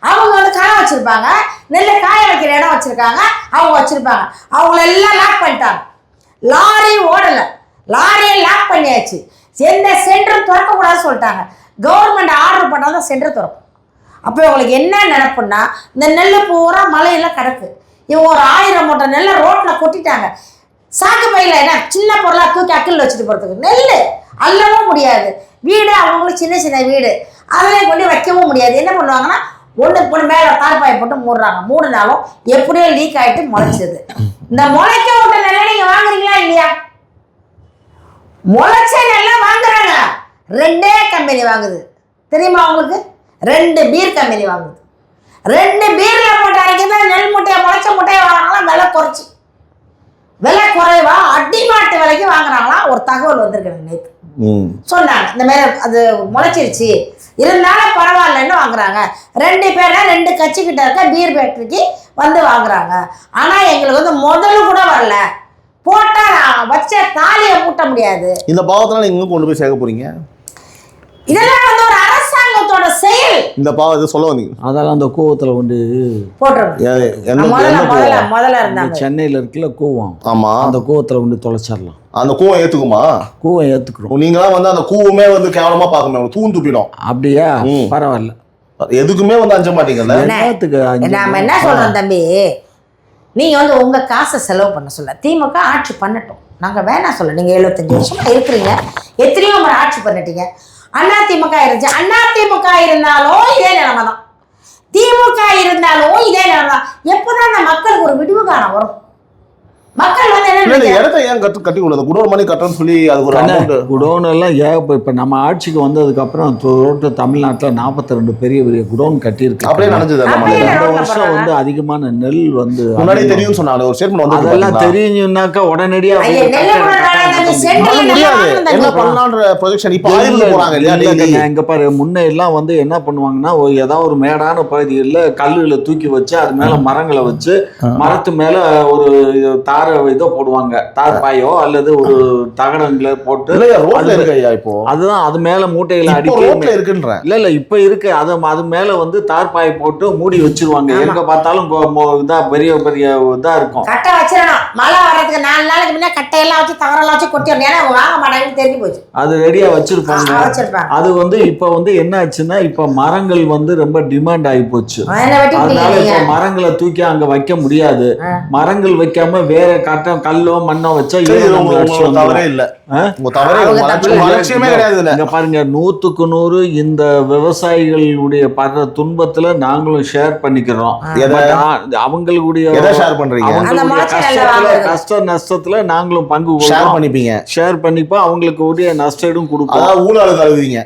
அவங்க வந்து கடை வச்சிருப்பாங்க, நெல்லை காய வைக்கிற இடம் வச்சிருக்காங்க, அவங்க வச்சிருப்பாங்க. அவங்களெல்லாம் லாக் பண்ணிட்டாங்க, லாரி ஓடலை, லாரியை லாக் பண்ணியாச்சு. எந்த சென்டரும் திறக்கக்கூடாதுன்னு சொல்லிட்டாங்க. கவர்மெண்ட் ஆர்டர் பண்ணால் தான் சென்டர் திறக்கும். அப்போ இவங்களுக்கு என்ன நினைப்புன்னா, இந்த நெல் பூரா மலையெல்லாம் கிடக்கு, இவங்க ஒரு 1000 மூட்டை நெல்லை ரோட்டில் கொட்டிட்டாங்க. சாக்கு பையில் என்ன சின்ன பொருளாக தூக்கி அக்கில் வச்சுட்டு போகிறதுக்கு நெல் அள்ளவும் முடியாது. வீடு அவங்களுக்கு சின்ன சின்ன வீடு, அதில் கொண்டு வைக்கவும் முடியாது. என்ன பண்ணுவாங்கன்னா ஒன்று மேலே தார்பாயை போட்டு மூடுறாங்க. மூடினாலும் எப்படியோ லீக் ஆகிட்டு முளைச்சிது. இந்த முளைக்க விட்ட நெல்லை நீங்கள் வாங்குறீங்களா இல்லையா? முளைச்ச நெல்லை வாங்குறாங்க, 2 கம்பெனி வாங்குது தெரியுமா உங்களுக்கு? 2 பீர் கம்பெனி வாங்குது. 2 பீர்ல போட்டு அரைக்கிறது நெல் மூட்டையை முளைச்ச மூட்டையை வாங்கினாலும் விலை குறைச்சி, விலை குறைவா அடிமாட்டு விலைக்கு வாங்குறாங்களாம். ஒரு தகவல் வந்திருக்கு நேற்று, சொன்னாங்க இந்த மாதிரி அது முளைச்சிருச்சு இருந்தாலும் பரவாயில்லன்னு வாங்குறாங்க. 2 பேரை 2 கட்சிக்கிட்ட இருக்க பீர் ஃபேக்டரிக்கு வந்து வாங்குறாங்க. ஆனா எங்களுக்கு வந்து முதல்ல கூட வரல, போட்டா வச்ச தாலியை பூட்ட முடியாது. இந்த பாவத்தினால நீங்க கொண்டு போய் சேர்க்க போறீங்க? இதெல்லாம் வந்து ஒரு அரசாங்கத்தோட செயல். இந்த பாவத்தை சொல்ல வந்தீங்க, அதெல்லாம் அந்த கூவத்துல கொண்டு போட்டுருங்க. முதல்ல இருந்தாங்க சென்னையில இருக்குல்ல கூவம், ஆமா, அந்த கூவத்துல கொண்டு தொலைச்சிடலாம். அந்த கூவம் ஏத்துக்குமா? கூவம் ஏத்துக்கிறோம். நீங்களாம் வந்து அந்த கூவமே வந்து கேவலமா பார்க்கணும், தூண் துப்பிடும். அப்படியா? பரவாயில்ல, எதுக்குமே வந்து அஞ்ச மாட்டீங்கல்ல. நாம என்ன சொல்றோம் தம்பி, நீங்கள் வந்து உங்கள் காசை செலவு பண்ண சொல்ல திமுக ஆட்சி பண்ணட்டும், நாங்கள் வேணாம் சொல்ல. நீங்கள் 75 வருஷமாக இருக்கிறீங்க, எத்தனையோ முறை ஆட்சி பண்ணிட்டீங்க. அதிமுக இருந்துச்சு, அதிமுக இருந்தாலும் இதே நிலைமை தான், திமுக இருந்தாலும் இதே நிலைமை தான். எப்போதான் அந்த மக்களுக்கு ஒரு விடிவு காலம் வரும்? மக்கள் வந்து என்ன இடத்த ஏன் கட்டி உள்ளது குடோன் மணி கட்டணும்னு சொல்லி அதுக்கு ஒரு அமௌண்ட் குடோன் எல்லாம் இப்போ நம்ம ஆட்சிக்கு வந்ததுக்கு அப்புறம் தமிழ்நாட்டில் 42 பெரிய பெரிய குடோன் கட்டியிருக்கு. அப்படியே நடந்தது. இந்த வருஷம் வந்து அதிகமான நெல் வந்து முன்னாடி தெரியும் சொன்னாங்க, ஒரு ஸ்டேட்மெண்ட் வந்து அதெல்லாம் தெரியும்னாக்கா உடனடியா முடியாது என்ன பண்ணலாம்ன்ற ப்ரொஜெக்ஷன் இப்போ ஆய்வுக்கு போறாங்க இல்லையா? இங்க பாரு, முன்ன எல்லாம் வந்து என்ன பண்ணுவாங்கன்னா ஏதாவது ஒரு மேடான பகுதியில் கல்லுகளை தூக்கி வச்சு அது மேல மரங்களை வச்சு மரத்து மேல ஒரு தார இதோ போடுவாங்க, தார்பாயோ அல்லது ஒரு தகடங்களை போட்டு. இப்போ அதுதான் அது மேல மூட்டைகளை அடிக்க இருக்குன்றேன். இல்ல இப்ப இருக்கு. அது மேல வந்து தார்பாய் போட்டு மூடி வச்சிருவாங்க. எங்க பார்த்தாலும் இதா பெரிய பெரிய இதா இருக்கும். கட்டை வச்சிடணும், மழை வர்றதுக்கு 4 நாளைக்கு முன்னே கட்டையெல்லாம் வச்சு தகரெல்லாம் வச்சு கொட்டிடணும். ஏன்னா வாங்க மாட்டாங்கன்னு தெரிஞ்சு போச்சு. அது ரெடியா வச்சிருப்பாங்க. அது வந்து இப்ப வந்து என்ன ஆச்சுன்னா, இப்ப மரங்கள் வந்து ரொம்ப டிமாண்ட் ஆகி போச்சு. அதனால இப்ப மரங்களை தூக்கி அங்க வைக்க முடியாது. மரங்கள் வைக்காம வேற கல்லோ மண்ணோ வச்சா தவறே இல்ல. பாருங்க, 100க்கு 100 இந்த விவசாயிகளுடைய படுற துன்பத்துல நாங்களும் ஷேர் பண்ணிக்கிறோம். அவங்களுடைய கஷ்ட நஷ்டத்துல நாங்களும் பங்கு ஷேர் பண்ணிப்போம். அவங்களுக்கு உரிய நஷ்டம் கொடுப்போம். ஊழல் தழுவீங்க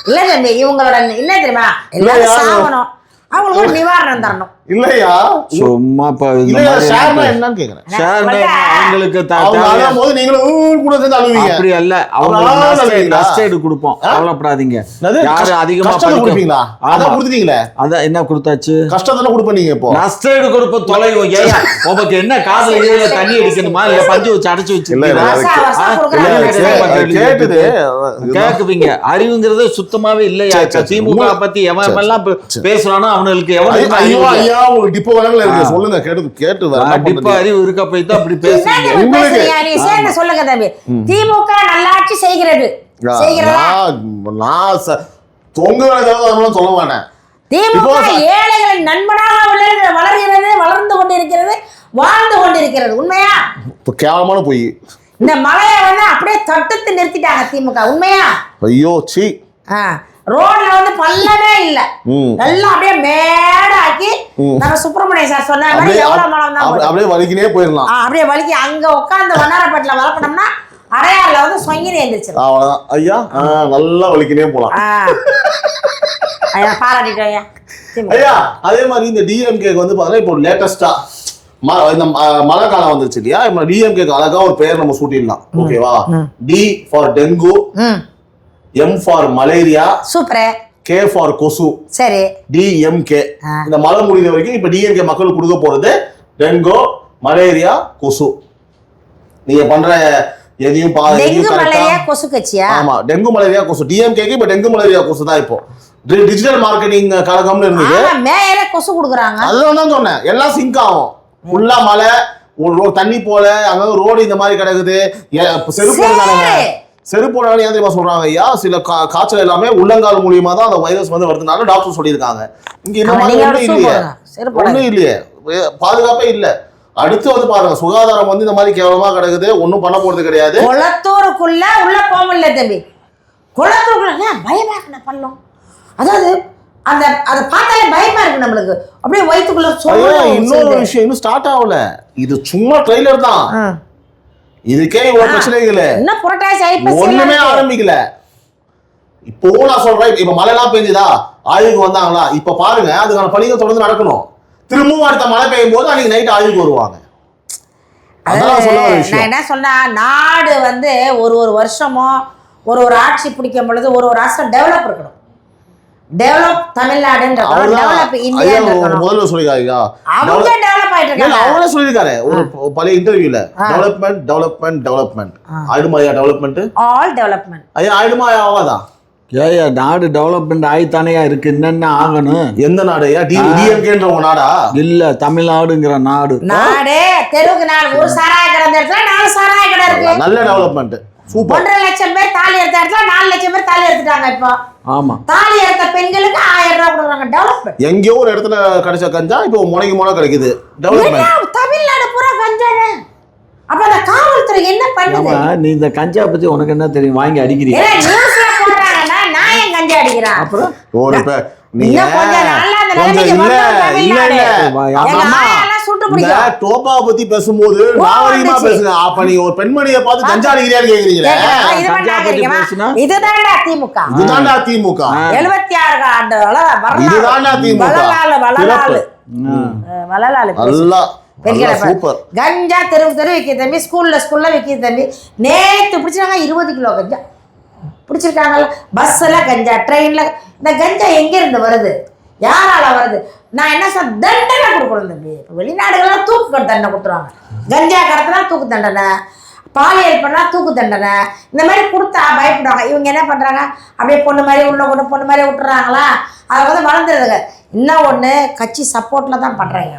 இல்ல தம்பி, இவங்களோட என்ன தெரியுமா, எல்லாரும் சாகணும், அவங்களுக்கு ஒரு நிவாரணம் தரணும். இல்லையா சும்மா என்னன்னு கேக்குறேன். அவங்களுக்கு அப்படி அல்ல, அவங்க நஷ்டஈடு கொடுப்போம், கவலைப்படாதீங்க. யாரு அதிகமா கொடுப்பீங்களா? அதான் கொடுத்துட்டீங்களே. அதான் என்ன கொடுத்தாச்சு? கஷ்டத்தானே கொடுப்பீங்க. இப்போ நஷ்டஈடு கொடுப்போம். தொலைவோம். ஏயா உங்களுக்கு என்ன காதுல இதுல தண்ணி அடிக்கணுமா இல்ல பஞ்சு வச்சு அடைச்சு வச்சு கேக்குவீங்க? அறிவுங்கிறது சுத்தமாவே இல்லையா? திமுக பத்தி எவன் எல்லாம் பேசுறானோ அவனுக்கு எவன் சொல்லுங்க. கேட்டு அறிவு இருக்க போய் தான் அப்படி பேசுறீங்க. சொல்லுங்க தம்பி, திமுக நல்லாட்சி செய்கிறது. சொல்ல மாட்டேன். திமுக ஏழைகளின் நண்பனாக வளர்கிறது, வளர்ந்து கொண்டிருக்கிறது, வாழ்ந்து கொண்டிருக்கிறது. உண்மையா? கேவலமான பொய். இந்த மலையை வந்து அப்படியே தடுத்து நிறுத்திட்டாங்க திமுக. உண்மையா? ஐயோ சீ. ரோட்ல வந்து பள்ளமே இல்ல, எல்லாம் அப்படியே மேடாக்கி நம்ம சுப்பிரமணிய சார் சொன்ன மாதிரி எவ்வளவு மழை அப்படியே வலிக்கினே போயிடலாம். அப்படியே வலிக்கி அங்க உட்காந்து வண்ணாரப்பேட்டில் வளர்க்கணும்னா அடையாறுல வந்து சொங்கினே எழுந்திரிச்சிடும். அவ்வளவுதான் ஐயா, நல்லா வலிக்கினே போலாம். பாராட்டிட்டோம் ஐயா. ஐயா அதே மாதிரி இந்த டிஎம்கேக்கு வந்து பாத்தீங்கன்னா இப்போ லேட்டஸ்டா இந்த மழை காலம் வந்துருச்சு இல்லையா? இப்போ டிஎம்கேக்கு அழகா ஒரு பெயர் நம்ம சூட்டிடலாம். ஓகேவா? D for dengue, M for malaria, super, K for கொசு. சரி, டிஎம்கே. இந்த மழை முடிந்த வரைக்கும் இப்ப டிஎம்கே மக்களுக்கு கொடுக்க போறது டெங்கு, மலேரியா, கொசு. நீங்க பண்ற எதையும் கொசு கட்சியா? ஆமா, டெங்கு மலேரியா கொசு. டிஎம்கேக்கு இப்ப டெங்கு மலேரியா கொசு தான். இப்போ டிஜிட்டல் மார்க்கெட்டிங் கழகம்னு இருந்தது, மேல கொசு கொடுக்குறாங்க. அதுதான் தான் சொன்னேன், எல்லாம் சிங்க் ஆகும். ஃபுல்லா மழை, தண்ணி போல அங்க ரோடு இந்த மாதிரி கிடக்குது. செருப்போட ஏன் தெரியுமா சொல்றாங்க ஐயா? சில காய்ச்சல் எல்லாமே உள்ளங்கால் மூலியமா தான் அந்த வைரஸ் வந்து வருதுனால டாக்டர் சொல்லியிருக்காங்க. இங்க இந்த மாதிரி ஒண்ணும் இல்லையே, பாதுகாப்பே இல்ல. அடுத்து வந்து பாருங்க, சுகாதாரம் வந்து இந்த மாதிரி கேவலமா கிடக்குது, ஒன்னும் பண்ண போறது கிடையாது. குளத்தூருக்குள்ள உள்ள போக முடியல தம்பி. குளத்தூருக்குள்ள பயமா இருக்கு பண்ணலாம். அதாவது அந்த அதை பார்த்தாலே பயமா இருக்கு நம்மளுக்கு. அப்படியே வயிற்றுக்குள்ள இன்னொரு விஷயம் இன்னும் ஸ்டார்ட் ஆகல, இது சும்மா ட்ரெய்லர் தான். இதுக்கே இவ்வளவு பிரச்சனைகள், ஒண்ணுமே ஆரம்பிக்கல. இப்போ நான் சொல்றேன், இப்ப மழை எல்லாம் பெஞ்சுதா, ஆய்வுக்கு வந்தாங்களா? இப்ப பாருங்க, அதுக்கான பணிகள் தொடர்ந்து நடக்கணும். திரும்பவும் அடுத்த மழை பெய்யும் போது அன்னைக்கு நைட் ஆய்வுக்கு வருவாங்க. நான் என்ன சொன்னா, நாடு வந்து ஒரு வருஷமோ ஒரு ஆட்சி பிடிக்கும் பொழுது ஒரு அரசு டெவலப் இருக்கணும். டெவலப் தமிழ்நாடுன்ற டெவலப் இந்தியா முதல்ல சொல்லிருக்காங்க. அவங்களே சொல்லிருக்காரு ஒரு பழைய இன்டர்வியூல, டெவலப்மெண்ட் டெவலப்மெண்ட் டெவலப்மெண்ட். ஆயிடுமாயா டெவலப்மெண்ட்? All development. ஐயா ஆயிடுமாயா ஆவாதா? ஏயா நாடு டெவலப்மெண்ட் ஆயித்தானையா இருக்கு, என்னென்ன ஆகணும்? எந்த நாடு? டிஎம்கேன்ற ஒரு நாடா? இல்ல, தமிழ்நாடுங்கிற நாடு. நாடு தெருவுக்கு நாடு, ஒரு சாராய கடை இடத்துல 4 சாராய கடை இருக்கு. நல்ல டெவலப்மெண்ட். சூப்பர். 1.5 லட்சம் பேர் தாலி எடுத்த இடத்துல 4 லட்சம் பேர் தாலி எடுத்துட்டாங்க. இப்போ ஆமா, தாலி எடுத்த பெண்களுக்கு 1000 ரூபாய் கொடுக்குறாங்க. டெவலப்மெண்ட். எங்கேயோ ஒரு இடத்துல கிடைச்ச கஞ்சா இப்போ முனைக்கு முனை கிடைக்குது. டெவலப்மெண்ட். தமிழ்நாடு பூரா கஞ்சானே. அப்ப அந்த காவல்துறை என்ன பண்ணுது? நீ இந்த கஞ்சா பத்தி உனக்கு என்ன தெரியும்? வாங்கி அடிக்கிறீங்க. நியூஸ்ல போடுறாங்கன்னா நான் ஏன் கஞ்சா அடிக்கிறேன்? அப்புறம் ஒரு நீங்க கொஞ்சம் நாள்ல அந்த நிலைமைக்கு வரணும் தமிழ்நாடு. எங்க ஆயெல்லாம் சுட்டு பிடிக்கும். டோபா பத்தி பேசும்போது நாகரிகமா பேசுங்க. அப்ப நீங்க ஒரு பெண்மணியை பார்த்து கஞ்சா அடிக்கிறான்னு கேக்குறீங்களே. இதுதான்டா திமுக. இதுதான்டா திமுக. 76 ஆண்டுகள இதுதான்டா திமுக. சூப்பர். கஞ்சா தெரு விற்கிது தம்பி, ஸ்கூல்ல விற்கிது தம்பி. நேற்று பிடிச்சிருக்காங்க 20 கிலோ கஞ்சா பிடிச்சிருக்காங்கல்ல. பஸ்ல கஞ்சா, ட்ரெயின்ல. இந்த கஞ்சா எங்க இருந்து வருது? யாரால வருது? நான் என்ன சொல்ல, தண்டனை கொடுக்கணும் தம்பி. வெளிநாடுகள்லாம் தூக்கு தண்டனை கொடுத்துருவாங்க. கஞ்சா கடத்தினா தூக்கு தண்டனை, பாலியல் பண்ணா தூக்கு தண்டனை, இந்த மாதிரி கொடுத்தா பயப்படுவாங்க. இவங்க என்ன பண்றாங்க, அப்படியே பொண்ணு மாதிரி உள்ள கொண்டு பொண்ணு மாதிரி விட்டுறாங்களா, அதை வந்து வளர்ந்துருதுங்க. இன்னும் ஒன்று, கட்சி சப்போர்ட்ல தான் பண்றாங்க.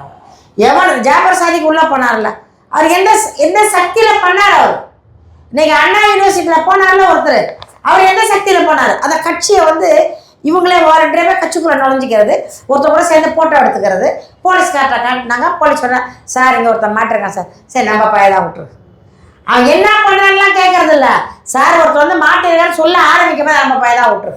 எவன் ஜாபர் சாதிக்கு உள்ள போனார்ல, அவர் எந்த சக்தியில பண்ணார்? அவர் இன்னைக்கு அண்ணா யூனிவர்சிட்டியில போனார்ல ஒருத்தர், அவர் எந்த சக்தியில போனார்? அந்த கட்சியை வந்து இவங்களே வாலண்டியராக கட்சிக்குள்ள நுழைஞ்சிக்கிறது, ஒருத்தர் கூட சேர்ந்து போட்டோ எடுத்துக்கிறது. போலீஸ்கார்ட்ட காட்டினாங்க. போலீஸ் சொன்னா, சார் இங்கே ஒருத்தர் மாட்டிருக்கான் சார். சரி நம்ம பையதான் விட்டுரு. அவன் என்ன பண்ணுறான்லாம் கேட்கறது இல்லை. சார் ஒருத்தர் வந்து மாட்டிருக்கான்னு சொல்ல ஆரம்பிக்கவே நம்ம பையதான் விட்டுரு.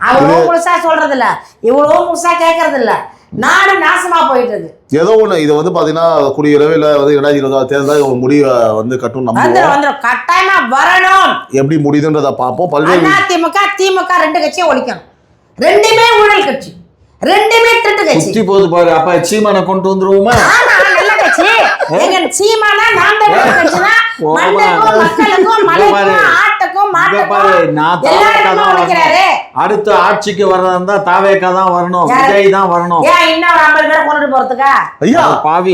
அவ்வளோ முழுசா சொல்றது இல்லை, இவ்வளோ முழுசா கேட்கறது இல்லை. நாடு நாசமா போயிட்டு இருக்கு. ஏதோ ஒண்ணு இது வந்து பாத்தீங்கன்னா கூடிய விரைவில் வந்து 2020 தேர்தல் ஒரு முடிவை வந்து கட்டும் வந்துடும். கட்டாயமா வரணும். எப்படி முடியுதுன்றத பார்ப்போம். பல்வேறு அதிமுக திமுக 2 கட்சியும் ஒழிக்கணும். ரெண்டுமே ஊழல் கட்சி, ரெண்டுமே திருட்டு கட்சி. போது பாரு. அப்ப சீமானை கொண்டு வந்துருவோமா? நல்ல கட்சி. எங்க சீமானா நாம் தமிழர் கட்சினா மண்ணுக்கும் மக்களுக்கும் மலைக்கும் ஆட்டுக்கும் மாட்டுக்கும் எல்லாருக்கும் உழைக்கிறாரு. அடுத்த ஆட்சிக்கு வர்றதா தாவேக்கா தான் வரணும், விஜய் தான் வரணும். ஏன் இன்னும் 50 பேரை கொண்டுட்டு போறதுக்கா? ஐயா பாவி,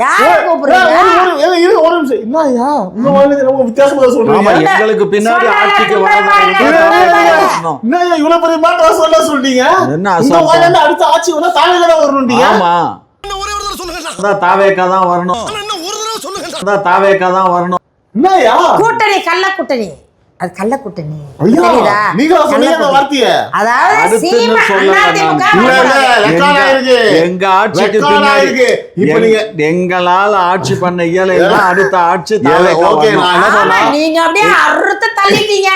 யாரை கூப்பிடுறீங்க? ஒரு நிமிஷம். என்ன ஐயா ரொம்ப வித்தியாசமா சொல்றீங்க. எங்களுக்கு பின்னாடி ஆட்சிக்கு வரணும். என்ன ஐயா இவ்வளவு பெரிய மாற்றம் சொல்றீங்க? என்ன அடுத்த ஆட்சி வந்தா தாவேக்கா தான் வரணும்? ஆமா, ஒரே ஒரு தடவை சொல்லுங்க. தாவேக்கா தான் வரணும். ஒரு தடவை சொல்லுங்க. தாவேக்கா தான் வரணும். என்னய்யா கூட்டணி கள்ள கூட்டணி, அது கள்ள கூட்டணி. ஐயா நீங்க சொன்னீங்க வார்த்தைய. அதாவது சீமா எங்க ஆட்சிக்கு பின்னாடி இப்ப நீங்க எங்களால ஆட்சி பண்ண இயலைன்னா அடுத்த ஆட்சி தாவேக்கா. ஓகே, நான் என்ன சொன்னேன், நீங்க அப்படியே அறுத்து தள்ளிட்டீங்க.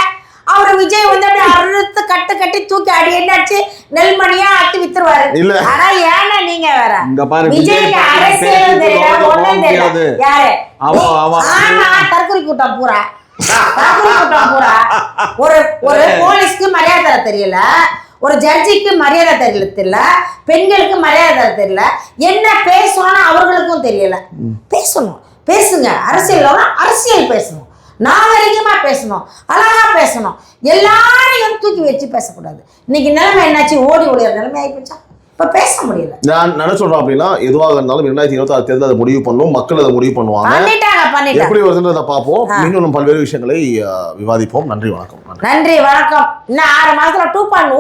அவரு விஜய் வந்து அப்படியே அறுத்து கட்டி தூக்கி அடி என்னாச்சு நெல்மணியா ஆட்டி வித்துருவாரு. ஆனா ஏன்னா நீங்க வேற இங்க பாரு, விஜய்க்கு அரசியல் தெரியல, ஒண்ணும் தெரியாது. யாரு தற்கொலை கூட்டம் பூரா, ஒரு போலீஸ்க்கு மரியாதை தர தெரியல, ஒரு ஜட்ஜிக்கு மரியாதை தெரியல, பெண்களுக்கு மரியாதை தர தெரியல, என்ன பேசணும்னு அவர்களுக்கும் தெரியல. பேசுங்க, அரசியல் பேசணும், நாகரிகமா பேசணும், அழகா பேசணும், எல்லாரையும் தூக்கி வச்சு பேசக்கூடாது. இன்னைக்கு நிலைமை என்னாச்சு, ஓடி ஓடிற நிலைமை ஆயிப்போச்சா? இப்ப பேச முடியல. நான் என்ன சொல்றேன் அப்படின்னா, எதுவாக இருந்தாலும் 2026 தேர்தல் அதை முடிவு பண்ணும், மக்கள் அதை முடிவு பண்ணுவாங்க. எப்படி வருதுன்றதை பார்ப்போம். இன்னும் பல்வேறு விஷயங்களை விவாதிப்போம். நன்றி வணக்கம். இன்னும் 6 மாசத்துல 2.0